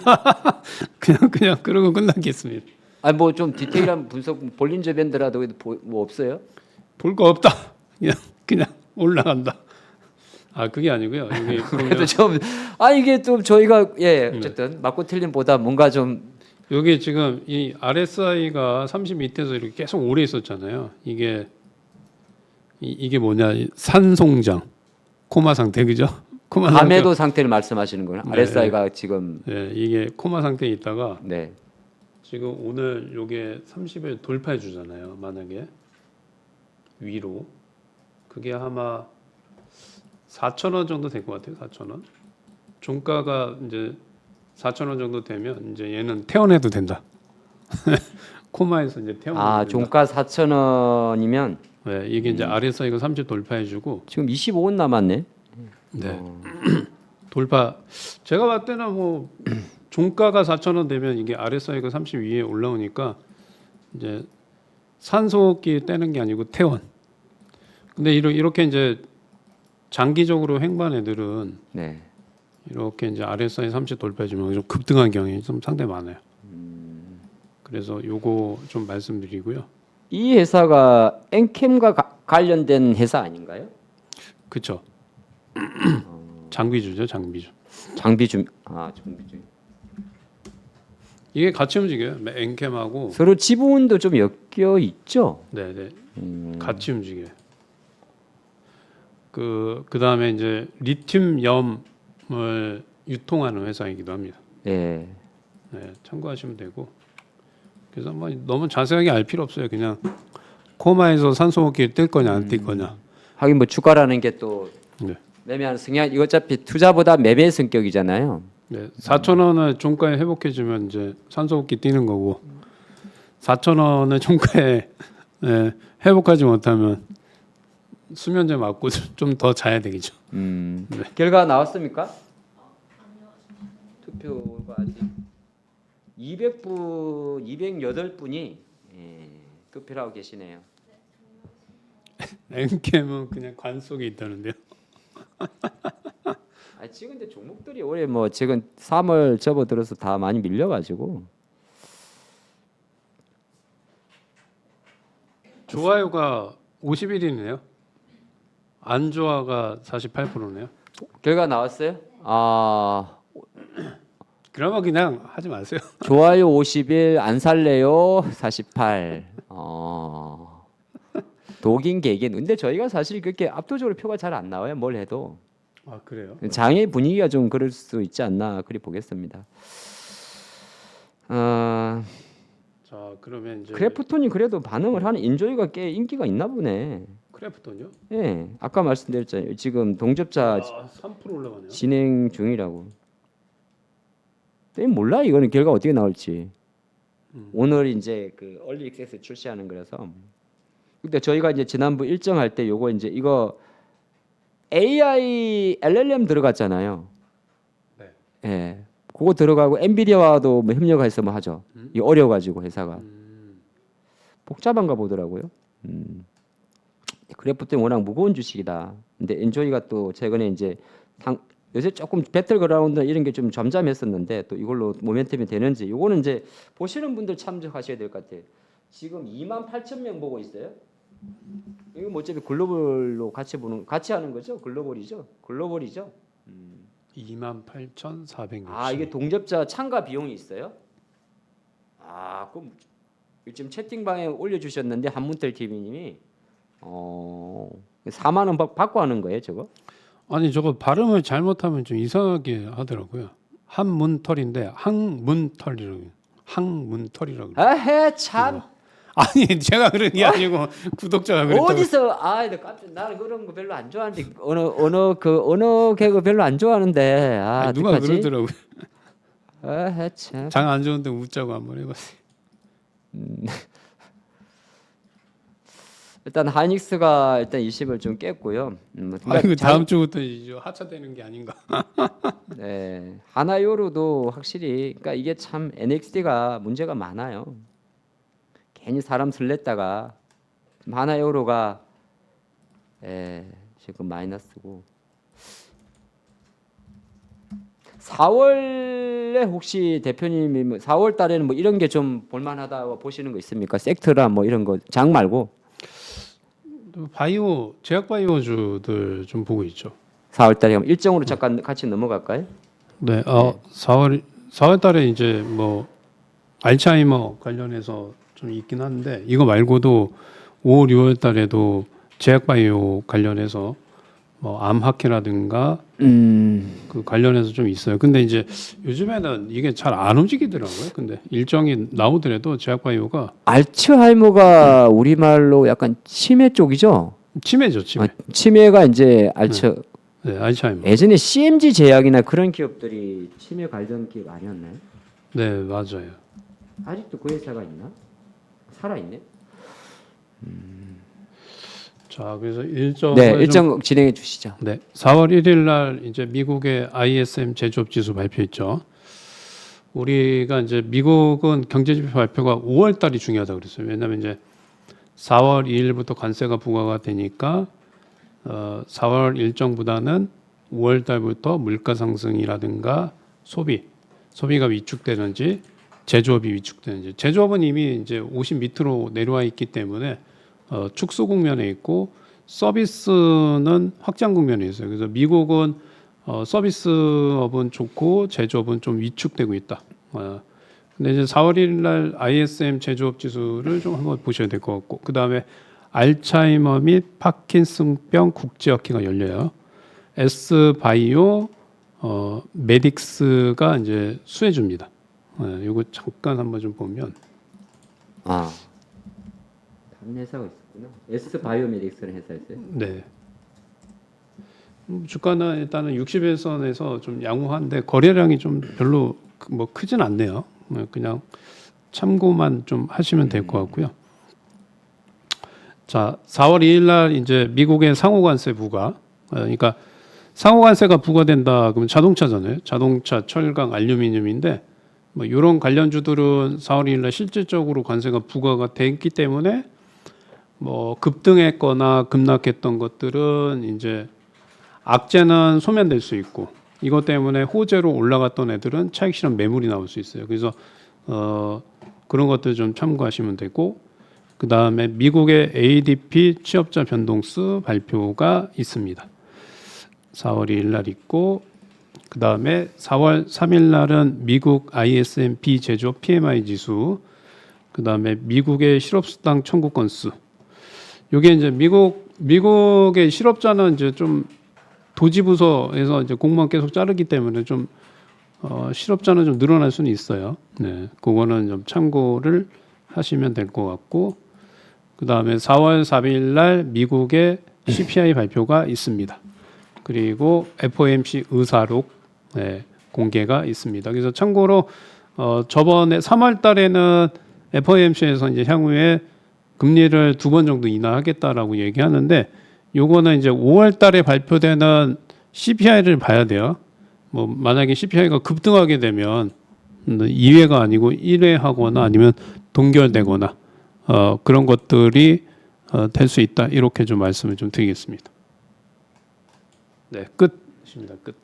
그냥 그러고 끝나겠습니다. 아니 뭐 좀 디테일한 분석 볼린저 밴드라도 뭐 없어요? 볼 거 없다. 그냥 올라간다. 아 그게 아니고요. 여기 그래도 보면 좀 이게 좀 저희가 어쨌든 맞고 틀림보다 뭔가 좀 여기 지금 이 RSI가 30 밑에서 이렇게 계속 오래 있었잖아요. 이게 뭐냐? 산송장 코마 상태 그죠? 코마 상태. 감해도 상태를 말씀하시는 거예요. 네. RSI가 지금 네, 이게 코마 상태에 있다가 네. 지금 오늘 요게 30을 돌파해 주잖아요. 만약에 위로 그게 아마 4,000원 정도 될 것 같아요. 4,000원. 종가가 이제 4,000원 정도 되면 이제 얘는 태워내도 된다. 코마에서 이제 태워내도 된다. 종가 4,000원이면 네, 이게 이제 RSI가 30 돌파해 주고 지금 25원 남았네. 네. 돌파. 제가 봤을 때는 뭐 종가가 4,000원 되면 이게 RSI가 30 위에 올라오니까 이제 산소호흡기 떼는 게 아니고 태원. 근데 이렇게 이제 장기적으로 횡보한 애들은 네. 이렇게 이제 RSI 30 돌파해주면 좀 급등한 경향이 좀 상당히 많아요. 그래서 요거 좀 말씀드리고요. 이 회사가 엔캠과 관련된 회사 아닌가요? 그렇죠. 장비주죠, 장비주. 장비주. 이게 같이 움직여요. 엔캠하고 서로 지분도 좀 엮여 있죠. 네네 같이 움직여요. 그 다음에 이제 리튬염을 유통하는 회사이기도 합니다. 네. 네, 참고하시면 되고. 그래서 뭐 너무 자세하게 알 필요 없어요. 그냥 코마에서 산소호흡기를 뗄 거냐 안 뗄 거냐. 하긴 뭐 주가라는 게 또 네. 매매하는 성향 이거 어차피 투자보다 매매 성격이잖아요. 네, 4,000원을 종가에 회복해주면 이제 산소호흡기 뛰는 거고 4,000원을 종가에 회복하지 못하면 수면제 맞고 좀 더 자야 되겠죠. 네. 결과 나왔습니까? 투표가 아직 200분, 208분이 투표를 하고 계시네요. 엔캠은 그냥 관 속에 있다는데요. 지금 근데 종목들이 올해 뭐 지금 3월 접어들어서 다 많이 밀려가지고 좋아요가 51이네요. 안 좋아가 48%네요. 결과 나왔어요? 그러면 그냥 하지 마세요. 좋아요 51, 안 살래요 48. 독인 개긴. 근데 저희가 사실 그렇게 압도적으로 표가 잘 안 나와요. 뭘 해도. 아 그래요? 장의 분위기가 좀 그럴 수 있지 않나 그리 보겠습니다. 자 그러면 이제 크래프톤이 그래도 반응을 하는 인조이가 꽤 인기가 있나 보네. 크래프톤요? 예, 아까 말씀드렸잖아요. 지금 동접자 3% 올라가네요. 진행 중이라고. 몰라 이거는 결과 어떻게 나올지. 오늘 이제 그 얼리 액세스 출시하는 거라서. 근데 저희가 이제 지난부 일정할 때 요거 이제 이거 AI LLM 들어갔잖아요. 네. 예. 그거 들어가고 엔비디아와도 뭐 협력해서 뭐 하죠. 이 어려가지고 회사가 복잡한가 보더라고요. 크래프톤 워낙 무거운 주식이다. 근데 엔조이가 또 최근에 이제 요새 조금 배틀그라운드 이런 게 좀 잠잠했었는데 또 이걸로 모멘텀이 되는지 이거는 이제 보시는 분들 참조하셔야 될 것 같아요. 지금 28,000명 보고 있어요. 이거 뭐 어차피 글로벌로 같이 하는 거죠? 글로벌이죠. 28,460. 아 이게 동접자 참가 비용이 있어요? 아 그럼 지금 채팅방에 올려주셨는데 한문텔 TV님이 4만 원 받고 하는 거예요, 저거? 아니 저거 발음을 잘못하면 좀 이상하게 하더라고요. 한문털인데 항문털이라고. 항문털이라고. 아해 참. 아니 제가 그런 게 아니고 구독자가 그랬다고. 어디서 깜짝 나는 그런 거 별로 안 좋아하는데 언어 개그 별로 안 좋아하는데 아니, 누가 어떡하지? 그러더라고요. 아해 참. 장 안 좋은데 웃자고 한번 해봤어요. 일단 하이닉스가 일단 20을 좀 깼고요. 아 이거 다음 주부터 이제 하차되는 게 아닌가. 네, 하나요로도 확실히 그러니까 이게 참 NXT가 문제가 많아요. 괜히 사람 설렜다가 하나요로가 지금 마이너스고 4월에 혹시 대표님이 4월 달에는 뭐 이런 게 좀 볼만하다고 보시는 거 있습니까? 섹터라 뭐 이런 거 장 말고 바이오 제약 바이오주들 좀 보고 있죠. 4월 달에 일정으로 잠깐 같이 넘어갈까요? 네, 4월 달에 이제 뭐 알츠하이머 관련해서 좀 있긴 한데 이거 말고도 5월, 6월 달에도 제약 바이오 관련해서 뭐 암학회라든가 그 관련해서 좀 있어요. 근데 이제 요즘에는 이게 잘 안 움직이더라고요. 근데 일정이 나오더라도 제약 바이오가 알츠하이머가 우리말로 약간 치매 쪽이죠? 치매죠, 치매. 치매가 이제 네, 알츠하이머. 예전에 CMG 제약이나 그런 기업들이 치매 관련 기업 아니었나요? 네, 맞아요. 아직도 그 회사가 있나? 살아있네. 자, 그래서 일정 일정 진행해 주시죠. 네, 4월 1일 날 이제 미국의 ISM 제조업 지수 발표했죠. 우리가 이제 미국은 경제지표 발표가 5월 달이 중요하다고 그랬어요. 왜냐하면 이제 4월 2일부터 관세가 부과가 되니까 4월 일정보다는 5월 달부터 물가 상승이라든가 소비가 위축되는지 제조업이 위축되는지 제조업은 이미 이제 50 밑으로 내려와 있기 때문에 축소 국면에 있고 서비스는 확장 국면에 있어요. 그래서 미국은 서비스업은 좋고 제조업은 좀 위축되고 있다. 근데 이제 4월 1일 날 ISM 제조업 지수를 좀 한번 보셔야 될 것 같고 그 다음에 알츠하이머 및 파킨슨병 국제학회가 열려요. S 바이오 메딕스가 이제 수혜주입니다. 이거 잠깐 한번 좀 보면 다른 회사가 있었구나. S 바이오메딕스라는 회사 있어요. 네. 주가는 일단은 60일선에서 좀 양호한데 거래량이 좀 별로 뭐 크진 않네요. 그냥 참고만 좀 하시면 될 것 같고요. 자, 4월 2일 날 이제 미국의 상호관세 부과, 그러니까 상호관세가 부과된다 그러면 자동차잖아요. 자동차, 철강, 알루미늄인데 뭐 이런 관련주들은 4월 2일 날 실질적으로 관세가 부과가 됐기 때문에 뭐 급등했거나 급락했던 것들은 이제 악재는 소멸될 수 있고 이것 때문에 호재로 올라갔던 애들은 차익 실현 매물이 나올 수 있어요. 그래서 그런 것들 좀 참고하시면 되고 그 다음에 미국의 ADP 취업자 변동수 발표가 있습니다. 4월 2일 날 있고 그 다음에 4월 3일 날은 미국 ISM 비제조업 PMI 지수 그 다음에 미국의 실업수당 청구 건수 이게 이제 미국의 실업자는 이제 좀 도지부서에서 이제 공무원 계속 자르기 때문에 좀 실업자는 좀 늘어날 수는 있어요. 네, 그거는 좀 참고를 하시면 될 것 같고 그 다음에 4월 4일 날 미국의 CPI 발표가 있습니다. 그리고 FOMC 의사록 공개가 있습니다. 그래서 참고로 저번에 3월 달에는 FOMC에서 이제 향후에 금리를 2번 정도 인하하겠다라고 얘기하는데 요거는 이제 5월 달에 발표되는 CPI를 봐야 돼요. 뭐 만약에 CPI가 급등하게 되면 2회가 아니고 1회 하거나 아니면 동결되거나 그런 것들이 될 수 있다. 이렇게 좀 말씀을 좀 드리겠습니다. 네, 끝입니다. 끝.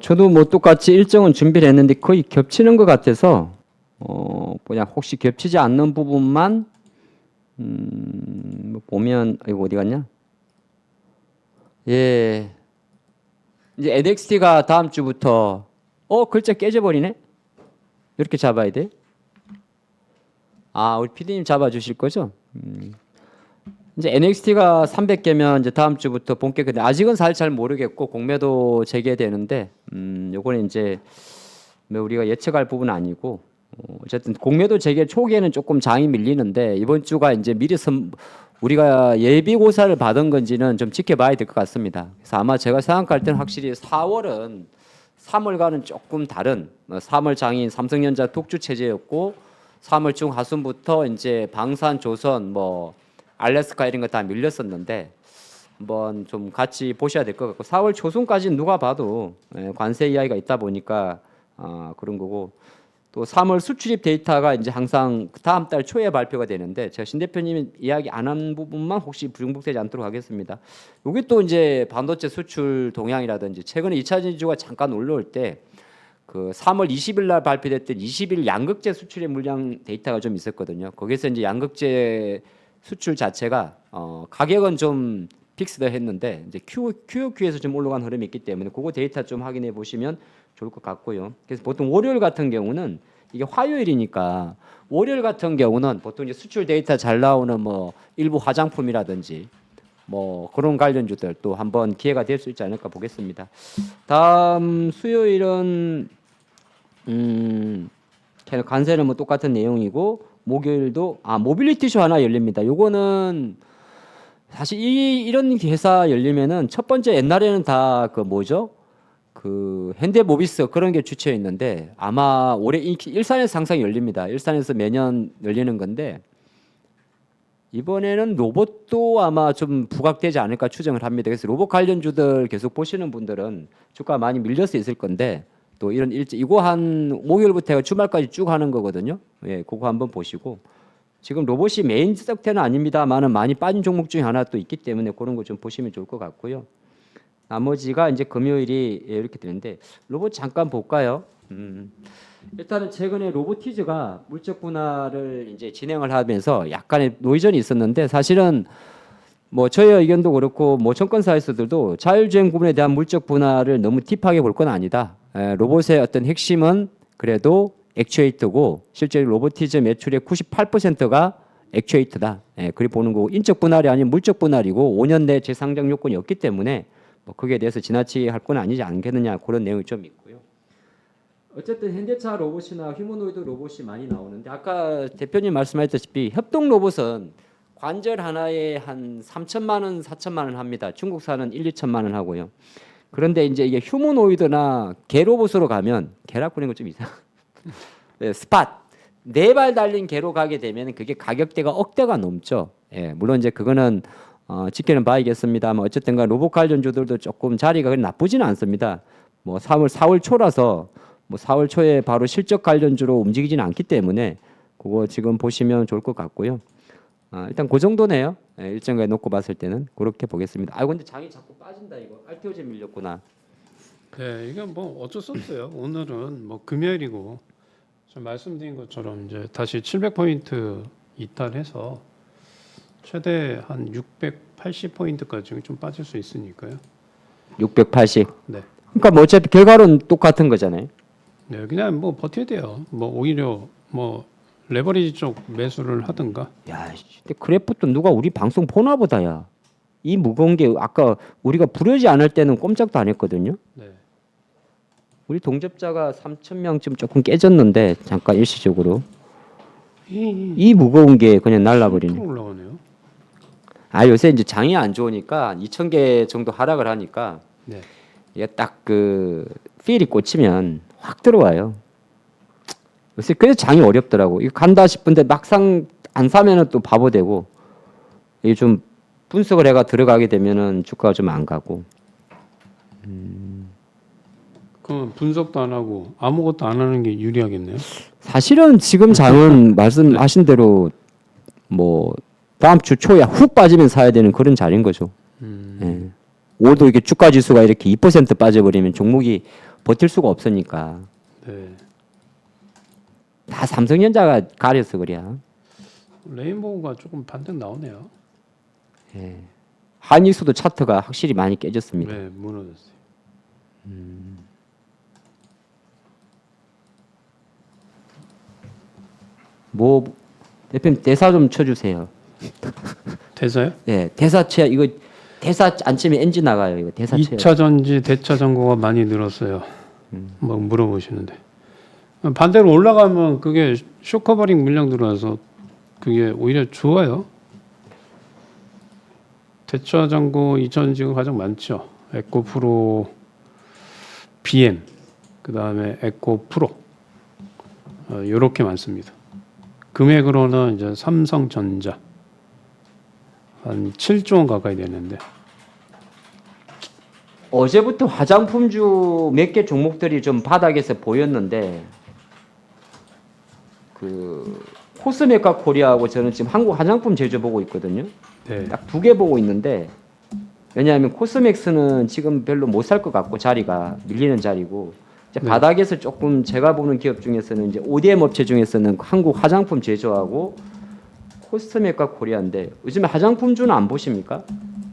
저도 뭐 똑같이 일정은 준비를 했는데 거의 겹치는 것 같아서 그냥 혹시 겹치지 않는 부분만 뭐 보면 이거 어디 갔냐? 예, 이제 NXT가 다음 주부터 글자 깨져버리네. 이렇게 잡아야 돼. 우리 PD님 잡아주실 거죠? 이제 NXT가 300개면 이제 다음 주부터 본격적으로 아직은 사실 잘 모르겠고 공매도 재개되는데 요거는 이제 뭐 우리가 예측할 부분은 아니고 어쨌든 공매도 재개 초기에는 조금 장이 밀리는데 이번 주가 이제 미리 우리가 예비고사를 받은 건지는 좀 지켜봐야 될 것 같습니다. 그래서 아마 제가 생각할 때는 확실히 4월은 3월과는 조금 다른 3월 장인 삼성전자 독주 체제였고 3월 중 하순부터 이제 방산, 조선, 뭐 알래스카 이런 거 다 밀렸었는데 한번 좀 같이 보셔야 될 것 같고 4월 초순까지는 누가 봐도 관세 이야기가 있다 보니까 그런 거고 또 3월 수출입 데이터가 이제 항상 다음 달 초에 발표가 되는데 제가 신 대표님이 이야기 안 한 부분만 혹시 불응복되지 않도록 하겠습니다. 여기 또 이제 반도체 수출 동향이라든지 최근에 2차 전지주가 잠깐 올라올 때 그 3월 20일 날 발표됐던 20일 양극재 수출의 물량 데이터가 좀 있었거든요. 거기서 이제 양극재 수출 자체가 가격은 좀 픽스드 했는데 이제 QOQ에서 좀 올라간 흐름이 있기 때문에 그거 데이터 좀 확인해 보시면 좋을 것 같고요. 그래서 보통 월요일 같은 경우는 이게 화요일이니까 월요일 같은 경우는 보통 이제 수출 데이터 잘 나오는 뭐 일부 화장품이라든지 뭐 그런 관련주들 또 한번 기회가 될 수 있지 않을까 보겠습니다. 다음 수요일은 관세는 뭐 똑같은 내용이고 목요일도 모빌리티 쇼 하나 열립니다. 요거는 사실 이런 회사 열리면은 첫 번째 옛날에는 다 그 뭐죠? 그 현대모비스 그런 게 주체였는데 아마 올해 일산에서 항상 열립니다. 일산에서 매년 열리는 건데 이번에는 로봇도 아마 좀 부각되지 않을까 추정을 합니다. 그래서 로봇 관련주들 계속 보시는 분들은 주가 많이 밀려서 있을 건데 또 이런 이거 한 목요일부터 주말까지 쭉 하는 거거든요. 예, 그거 한번 보시고 지금 로봇이 메인 섹터는 아닙니다만은 많이 빠진 종목 중에 하나 또 있기 때문에 그런 거 좀 보시면 좋을 것 같고요. 나머지가 이제 금요일이 이렇게 되는데 로봇 잠깐 볼까요? 일단은 최근에 로보티즈가 물적 분할을 이제 진행을 하면서 약간의 노이전이 있었는데 사실은 뭐 저희 의견도 그렇고 뭐 정권사에서들도 자율주행 부분에 대한 물적 분할을 너무 딥하게 볼 건 아니다. 로봇의 어떤 핵심은 그래도 액추에이터고 실제 로보티즈 매출의 98%가 액추에이터다. 그리 보는 거고 인적 분할이 아닌 물적 분할이고 5년 내 재상장 요건이 없기 때문에 뭐 거기에 대해서 지나치게 할 건 아니지 않겠느냐 그런 내용이 좀 있고요. 어쨌든 현대차 로봇이나 휴머노이드 로봇이 많이 나오는데 아까 대표님 말씀하셨다시피 협동 로봇은 관절 하나에 한 3천만 원, 4천만 원 합니다. 중국산은 1, 2천만 원 하고요. 그런데 이제 이게 휴머노이드나 개 로봇으로 가면 개라 꾸는 거 좀 이상. 네, 스팟 4발 달린 개로 가게 되면 그게 가격대가 억대가 넘죠. 예, 물론 이제 그거는 지켜는 봐야겠습니다만 어쨌든간 로봇 관련주들도 조금 자리가 나쁘지는 않습니다. 뭐 4월 초라서 뭐 4월 초에 바로 실적 관련주로 움직이지는 않기 때문에 그거 지금 보시면 좋을 것 같고요. 일단 그 정도네요. 일정가에 놓고 봤을 때는 그렇게 보겠습니다. 근데 장이 자꾸 빠진다 이거. 알테오제 밀렸구나. 네, 이건 뭐 어쩔 수 없어요. 오늘은 뭐 금요일이고 좀 말씀드린 것처럼 이제 다시 700포인트 이탈해서 최대 한 680포인트까지 좀 빠질 수 있으니까요. 680. 네. 그러니까 뭐 어차피 결과는 똑같은 거잖아요. 네, 그냥 뭐 버텨야 돼요. 뭐 오히려 뭐 레버리지 쪽 매수를 하든가. 야, 근데 그래프도 누가 우리 방송 보나 보다야. 이 무거운 게 아까 우리가 부르지 않을 때는 꼼짝도 안 했거든요. 네. 우리 동접자가 3,000명쯤 조금 깨졌는데 잠깐 일시적으로. 이 무거운 게 그냥 날라버리네. 올라가네요. 아 요새 이제 장이 안 좋으니까 2,000개 정도 하락을 하니까 네. 이게 딱 그 필이 꽂히면 확 들어와요. 요새 그래서 장이 어렵더라고. 이거 간다 싶은데 막상 안 사면은 또 바보 되고 이게 좀 분석을 해가 들어가게 되면은 주가가 좀 안 가고. 그럼 분석도 안 하고 아무것도 안 하는 게 유리하겠네요. 사실은 지금 장은 말씀하신 대로 뭐 다음 주 초에 훅 빠지면 사야 되는 그런 자리인 거죠. 예. 올도 이렇게 주가 지수가 이렇게 2% 빠져버리면 종목이 버틸 수가 없으니까 네. 다 삼성전자가 가려서 그래야. 레인보우가 조금 반등 나오네요. 예. 한익수도 차트가 확실히 많이 깨졌습니다. 네, 무너졌어요. 뭐 대표님 대사 좀 쳐주세요. 대사요? 예, 대사 쳐야 이거 대사 안 치면 엔진 나가요. 이거 대사 쳐야. 2차 전지, 대차 전고가 많이 늘었어요. 막 물어보시는데 반대로 올라가면 그게 쇼커버링 물량 들어와서 그게 오히려 좋아요. 대차 전고 2차 전지가 가장 많죠. 에코프로, BM, 그 다음에 에코프로 이렇게 많습니다. 금액으로는 이제 삼성전자 한 7조 원 가까이 되는데 어제부터 화장품주 몇 개 종목들이 좀 바닥에서 보였는데 그 코스메카 코리아하고 저는 지금 한국 화장품 제조 보고 있거든요. 네. 딱 두 개 보고 있는데 왜냐하면 코스맥스는 지금 별로 못 살 것 같고 자리가 밀리는 자리고 이제 네. 바닥에서 조금 제가 보는 기업 중에서는 이제 ODM 업체 중에서는 한국 화장품 제조하고 코스메카 코리아인데 요즘에 화장품주는 안 보십니까?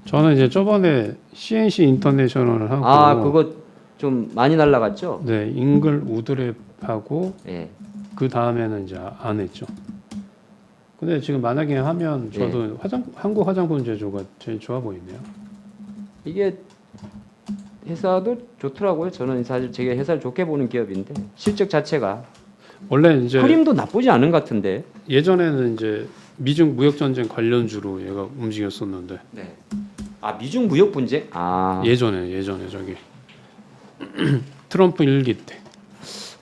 저는 이제 저번에 CNC 인터내셔널을 하고 아 그거 좀 많이 날라갔죠? 네, 잉글 우드랩하고 예. 그 다음에는 이제 안 했죠. 근데 지금 만약에 하면 저도 한국 화장품 제조가 제일 좋아 보이네요. 이게 회사도 좋더라고요. 저는 사실 제가 회사를 좋게 보는 기업인데 실적 자체가 원래 이제 크림도 나쁘지 않은 것 같은데. 예전에는 이제 미중 무역 전쟁 관련주로 얘가 움직였었는데 네. 아 미중 무역 분쟁? 아 예전에 저기 트럼프 일기 때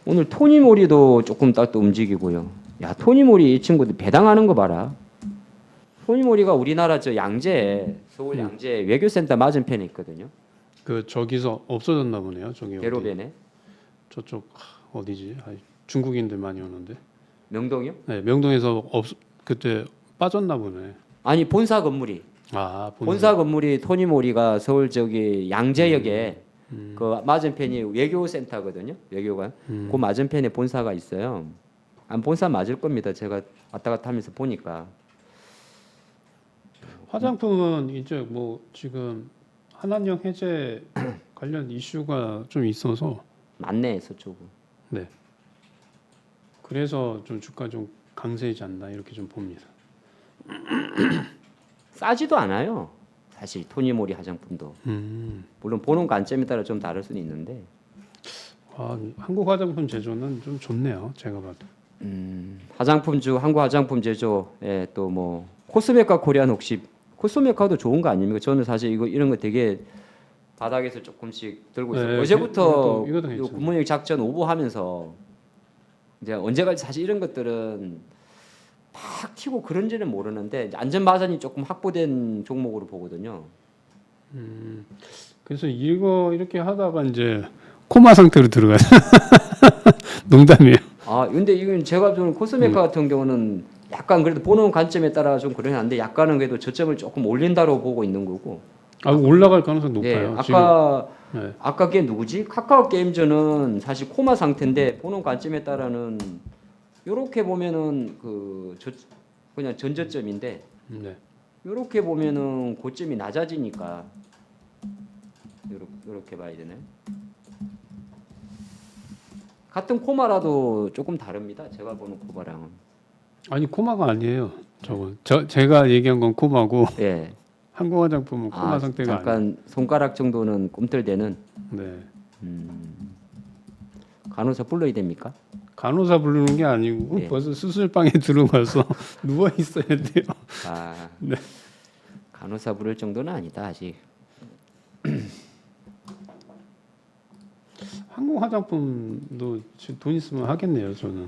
오늘 토니모리도 조금 딱 또 움직이고요. 야 토니모리 이 친구들 배당하는 거 봐라. 토니모리가 우리나라 저 양재 서울 양재 외교센터 맞은편에 있거든요. 그 저기서 없어졌나 보네요. 저기 어디? 대로변에 저쪽 어디지? 중국인들 많이 오는데. 명동이요? 네, 명동에서 그때 빠졌나 보네. 아니 본사 건물이 본사 건물이 토니모리가 서울 저기 양재역에 그 맞은편이 외교센터거든요. 외교관. 그 맞은편에 본사가 있어요. 안 본사 맞을 겁니다. 제가 왔다 갔다 하면서 보니까. 화장품은 이제 뭐 지금 한한령 해제 관련 이슈가 좀 있어서 맞네 서쪽은. 네. 그래서 좀 주가 좀 강세이지 않나 이렇게 좀 봅니다. 싸지도 않아요. 사실 토니모리 화장품도. 물론 보는 관점에 따라 좀 다를 수는 있는데. 한국 화장품 제조는 좀 좋네요. 제가 봐도. 화장품주 한국 화장품 제조에 또 뭐 코스메카 코리아는 혹시 코스메카도 좋은 거 아닙니까? 저는 사실 이런 거 되게 바닥에서 조금씩 들고 있어요. 네, 어제부터 이것도 괜찮아요. 굿모닝 작전 오버하면서 이제 언제까지 사실 이런 것들은 팍 튀고 그런지는 모르는데 이제 안전 마진이 조금 확보된 종목으로 보거든요. 그래서 이거 이렇게 하다가 이제 코마 상태로 들어가요. 농담이에요. 아 근데 이건 제가 좀 코스메카 같은 경우는 약간 그래도 보는 관점에 따라 좀 그러긴 한데 약간은 그래도 저점을 조금 올린다로 보고 있는 거고. 올라갈 가능성이 높아요. 예, 아까 지금. 네. 아까 걔 누구지? 카카오 게임즈는 사실 코마 상태인데 보는 관점에 따라는 요렇게 보면은 그냥 전저점인데 네. 요렇게 보면은 고점이 낮아지니까 요렇게 봐야 되나요? 같은 코마라도 조금 다릅니다. 제가 보는 코마랑은. 아니 코마가 아니에요. 제가 얘기한 건 코마고 예. 한국 화장품은 코마 상태가 아니에요. 잠깐 손가락 정도는 꿈틀대는. 네. 간호사 불러야 됩니까? 간호사 부르는 게 아니고 예. 벌써 수술방에 들어가서 누워 있어야 돼요. 아, 네. 간호사 부를 정도는 아니다 아직. 항공 화장품도 지금 돈 있으면 하겠네요. 저는.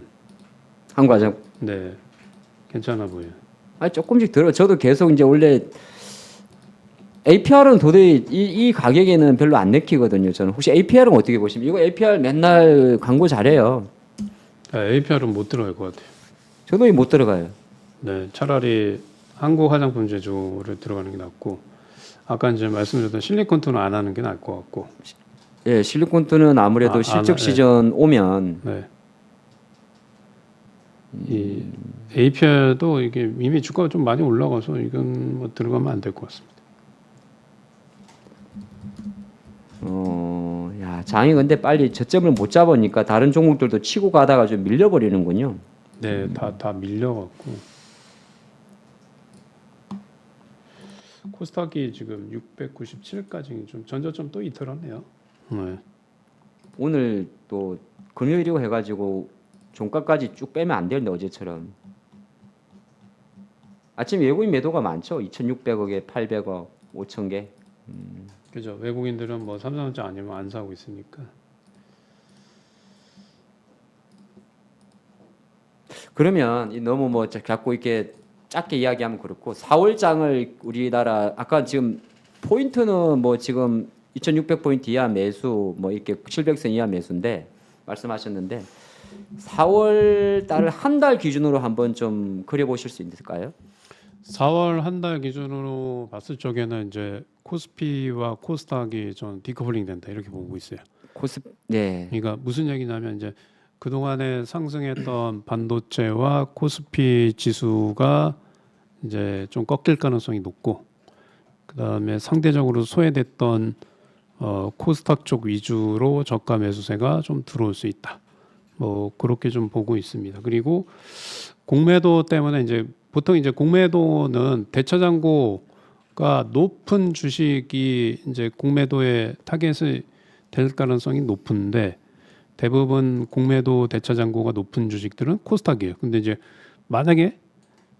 한과장. 네, 괜찮아 보여요. 아 조금씩 들어. 저도 계속 이제 원래 APR은 도저히 이 가격에는 별로 안 내키거든요. 저는 혹시 APR은 어떻게 보십니까? 이거 APR 맨날 광고 잘해요. APR은 못 들어갈 것 같아요. 저도 못 들어가요. 네, 차라리 한국 화장품 제조를 들어가는 게 낫고, 아까 이제 말씀드렸던 실리콘톤은 안 하는 게 나을 것 같고. 예, 실리콘트는 아무래도 실적 시전 오면 네. 이 APR도 이게 이미 주가가 좀 많이 올라가서 이건 뭐 들어가면 안 될 것 같습니다. 야, 장이 근데 빨리 저점을 못 잡으니까 다른 종목들도 치고 가다가 좀 밀려버리는군요. 네, 다 밀려갖고 코스닥이 지금 697까지 좀 전저점 또 이틀었네요. 네. 오늘 또 금요일이고 해가지고 종가까지 쭉 빼면 안 되는데 어제처럼 아침 외국인 매도가 많죠. 2,600억에 800억, 5,000개. 그죠. 외국인들은 뭐 삼성전자 아니면 안 사고 있으니까. 그러면 너무 뭐 자꾸 이렇게 짧게 이야기하면 그렇고 4월장을 우리나라 아까 지금 포인트는 뭐 지금 2,600포인트 이하 매수 뭐 이렇게 700선 이하 매수인데 말씀하셨는데 4월 달을 한 달 기준으로 한번 좀 그려보실 수 있을까요? 4월 한 달 기준으로 봤을 적에는 이제 코스피와 코스닥이 전 디커플링 된다 이렇게 보고 있어요. 네. 그러니까 무슨 얘기냐면 이제 그 동안에 상승했던 반도체와 코스피 지수가 이제 좀 꺾일 가능성이 높고, 그 다음에 상대적으로 소외됐던 코스닥 쪽 위주로 저가 매수세가 좀 들어올 수 있다. 뭐 그렇게 좀 보고 있습니다. 그리고 공매도 때문에 이제 보통 이제 공매도는 대차장고가 높은 주식이 이제 공매도의 타겟이 될 가능성이 높은데 대부분 공매도 대차장고가 높은 주식들은 코스닥이에요. 근데 이제 만약에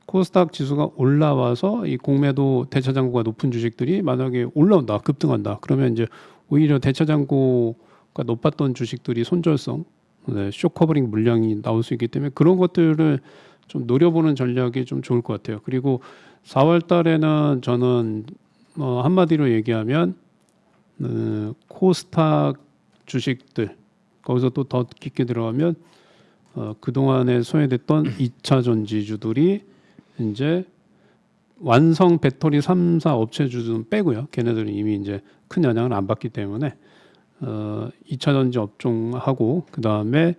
코스닥 지수가 올라와서 이 공매도 대차장고가 높은 주식들이 만약에 올라온다, 급등한다. 그러면 이제 오히려 대차장고가 높았던 주식들이 손절성, 쇼커버링 물량이 나올 수 있기 때문에 그런 것들을 좀 노려보는 전략이 좀 좋을 것 같아요. 그리고 4월 달에는 저는 한마디로 얘기하면 코스닥 주식들 거기서 또 더 깊게 들어가면 그동안에 소외됐던 2차 전지주들이 이제 완성 배터리 3사 업체주들은 빼고요. 걔네들은 이미 이제 큰 영향을 안 받기 때문에 2차 전지 업종하고 그 다음에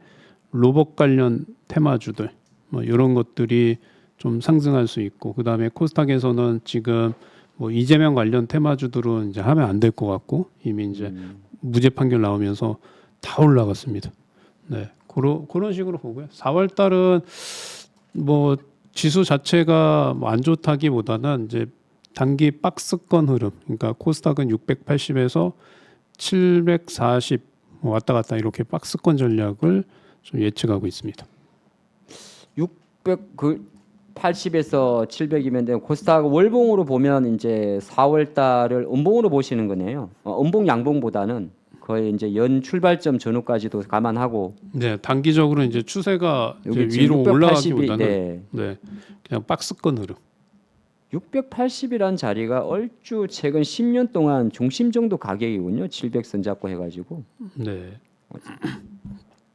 로봇 관련 테마주들 뭐 이런 것들이 좀 상승할 수 있고, 그 다음에 코스닥에서는 지금 뭐 이재명 관련 테마주들은 이제 하면 안 될 것 같고 이미 이제 무죄 판결 나오면서 다 올라갔습니다. 네, 그런 식으로 보고요. 4월 달은 뭐 지수 자체가 뭐 안 좋다기보다는 이제 단기 박스권 흐름, 그러니까 코스닥은 680에서 740 왔다 갔다 이렇게 박스권 전략을 좀 예측하고 있습니다. 680에서 700이면 코스닥 월봉으로 보면 이제 4월 달을 음봉으로 보시는 거네요. 음봉 양봉보다는 거의 이제 연 출발점 전후까지도 감안하고. 네, 단기적으로 이제 추세가 이제 여기 위로 680이, 올라가기보다는 네, 그냥 박스권 흐름. 680이란 자리가 얼추 최근 10년 동안 중심 정도 가격이군요. 700선 잡고 해가지고. 네,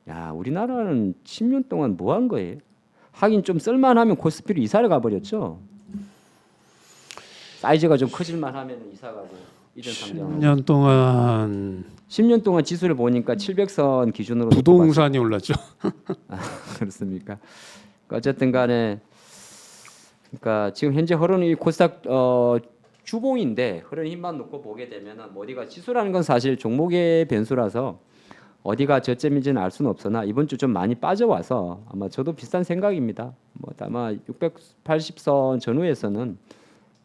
야, 우리나라는 10년 동안 뭐 한 거예요? 하긴 좀 쓸만하면 코스피로 이사를 가버렸죠. 사이즈가 좀 커질만 하면 이사 가고 이런 상장. 10년 동안 10년 동안 지수를 보니까 700선 기준으로 부동산이 올랐죠. 그렇습니까? 어쨌든 간에 그러니까 지금 현재 흐르는 이 코스닥 주봉인데 흐르는 힘만 놓고 보게 되면은 어디가 지수라는 건 사실 종목의 변수라서 어디가 저점인지는 알 수는 없으나 이번 주 좀 많이 빠져와서 아마 저도 비슷한 생각입니다. 뭐 아마 680선 전후에서는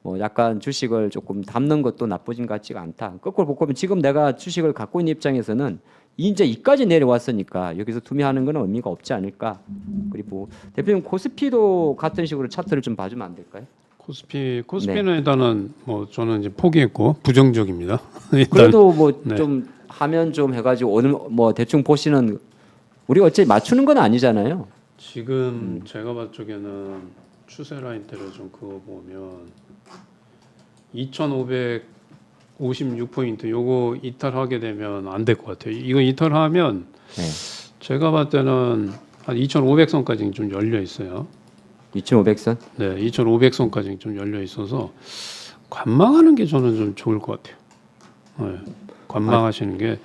뭐 약간 주식을 조금 담는 것도 나쁘진 것 같지가 않다. 거꾸로 보면 지금 내가 주식을 갖고 있는 입장에서는 이제 이까지 내려왔으니까 여기서 투매하는 건 의미가 없지 않을까. 그리고 대표님 코스피도 같은 식으로 차트를 좀 봐주면 안 될까요? 코스피는 일단은 뭐 저는 이제 포기했고 부정적입니다. 일단 그래도 뭐 네. 좀 하면 좀 해가지고 오늘 뭐 대충 보시는 우리 어차피 맞추는 건 아니잖아요. 지금 제가 봤을 적에는 추세 라인대로 좀 그거 보면 2,556포인트 요거 이탈하게 되면 안 될 것 같아요. 이거 이탈하면 네. 제가 봤을 때는 한 2,500선까지 좀 열려 있어요. 2,500선. 네, 2,500선까지 좀 열려 있어서 관망하는 게 저는 좀 좋을 것 같아요. 네, 관망하시는 게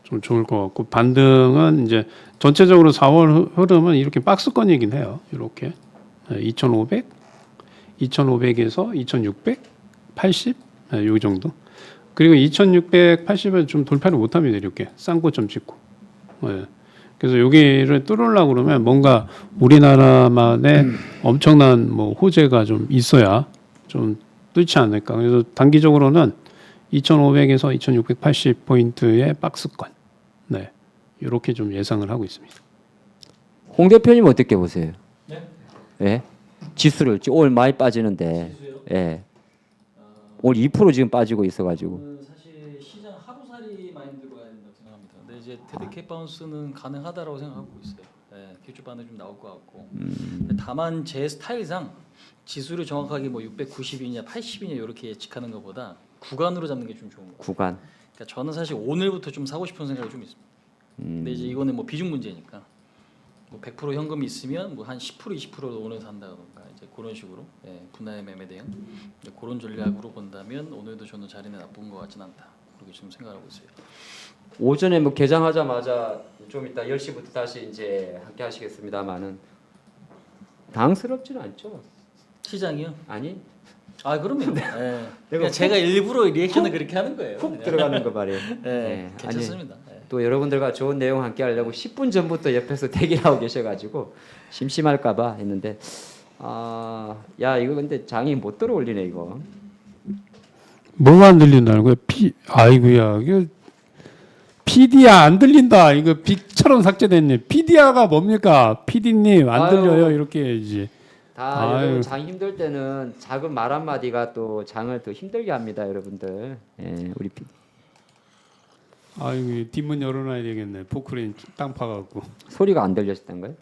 좀 좋을 것 같고 반등은 이제 전체적으로 4월 흐름은 이렇게 박스권이긴 해요. 이렇게 2,500, 2,500에서 2,680, 요 정도. 그리고 2,680은 좀 돌파를 못합니다. 이렇게 쌍고점 찍고. 네. 그래서 여기를 뚫으려고 그러면 뭔가 우리나라만의 엄청난 뭐 호재가 좀 있어야 좀 뚫지 않을까. 그래서 단기적으로는 2,500에서 2,680 포인트의 박스권. 네, 이렇게 좀 예상을 하고 있습니다. 홍 대표님 어떻게 보세요? 네? 예? 지수를 오늘 많이 빠지는데, 지수요? 예, 오늘 2% 지금 빠지고 있어가지고. 저는 사실 시장 하루살이 마인드로 가야 된다고 생각합니다. 근데 이제 데드캣 바운스는 가능하다라고 생각하고 있어요. 네, 퓨처 반응 좀 나올 것 같고. 근데 다만 제 스타일상 지수를 정확하게 뭐 690이냐 80이냐 이렇게 예측하는 것보다 구간으로 잡는 게 좀 좋은 것 같아요. 구간. 그러니까 저는 사실 오늘부터 좀 사고 싶은 생각이 좀 있습니다. 근데 이제 이거는 뭐 비중 문제니까 뭐 100% 현금이 있으면 뭐 한 10% 20%로 오늘 산다던가 이제 그런 식으로 분할 매매 대응 이제 그런 전략으로 본다면 오늘도 저는 자리는 나쁜 것 같진 않다 그렇게 지금 생각하고 있어요. 오전에 뭐 개장하자마자 좀 이따 10시부터 다시 이제 함께 하시겠습니다만은 당스럽지는 않죠. 시장이요? 아니, 아 그러면 내가 그냥 제가 일부러 리액션을 그렇게 하는 거예요. 푹 들어가는 거 말이에요. 네, 아니, 괜찮습니다. 네. 또 여러분들과 좋은 내용 함께 하려고 10분 전부터 옆에서 대기하고 계셔가지고 심심할까봐 했는데 야 이거 근데 장이 못 들어올리네 이거. 뭐가 안 들린다는 거야? 아이고야, 이거 PD야 안 들린다. 이거 빅처럼 삭제됐네. PD야가 뭡니까? PD님 안 아유. 들려요. 이렇게 해야지. 다 아유. 여러분 장 힘들 때는 작은 말 한마디가 또 장을 더 힘들게 합니다 여러분들. 예, 우리 아이고 뒷문 열어놔야 되겠네. 포크레인 땅 파갖고. 소리가 안 들렸었던가요?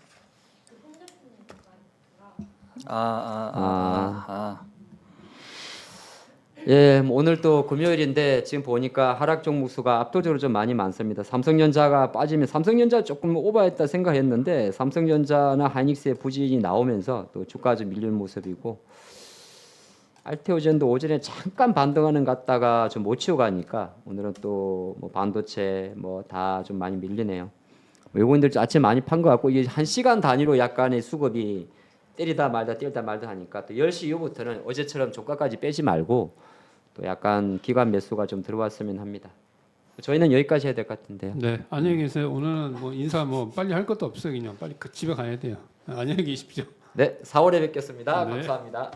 예, 뭐 오늘 또 금요일인데 지금 보니까 하락 종목 수가 압도적으로 좀 많이 많습니다. 삼성전자가 빠지면 삼성전자 조금 오버했다 생각했는데 삼성전자나 하이닉스의 부진이 나오면서 또 주가 좀 밀리는 모습이고 알테오젠도 오전에 잠깐 반등하는 갔다가 좀 못 치고 가니까 오늘은 또 뭐 반도체 뭐 다 좀 많이 밀리네요. 외국인들 아침 많이 판 것 같고 이게 한 시간 단위로 약간의 수급이 때리다 말다 때리다 말다 하니까 또 10시 이후부터는 어제처럼 조가까지 빼지 말고 또 약간 기관 매수가 좀 들어왔으면 합니다. 저희는 여기까지 해야 될 것 같은데요. 네, 안녕히 계세요. 오늘은 뭐 인사 뭐 빨리 할 것도 없어요. 그냥 빨리 집에 가야 돼요. 안녕히 계십시오. 네, 4월에 뵙겠습니다. 네. 감사합니다.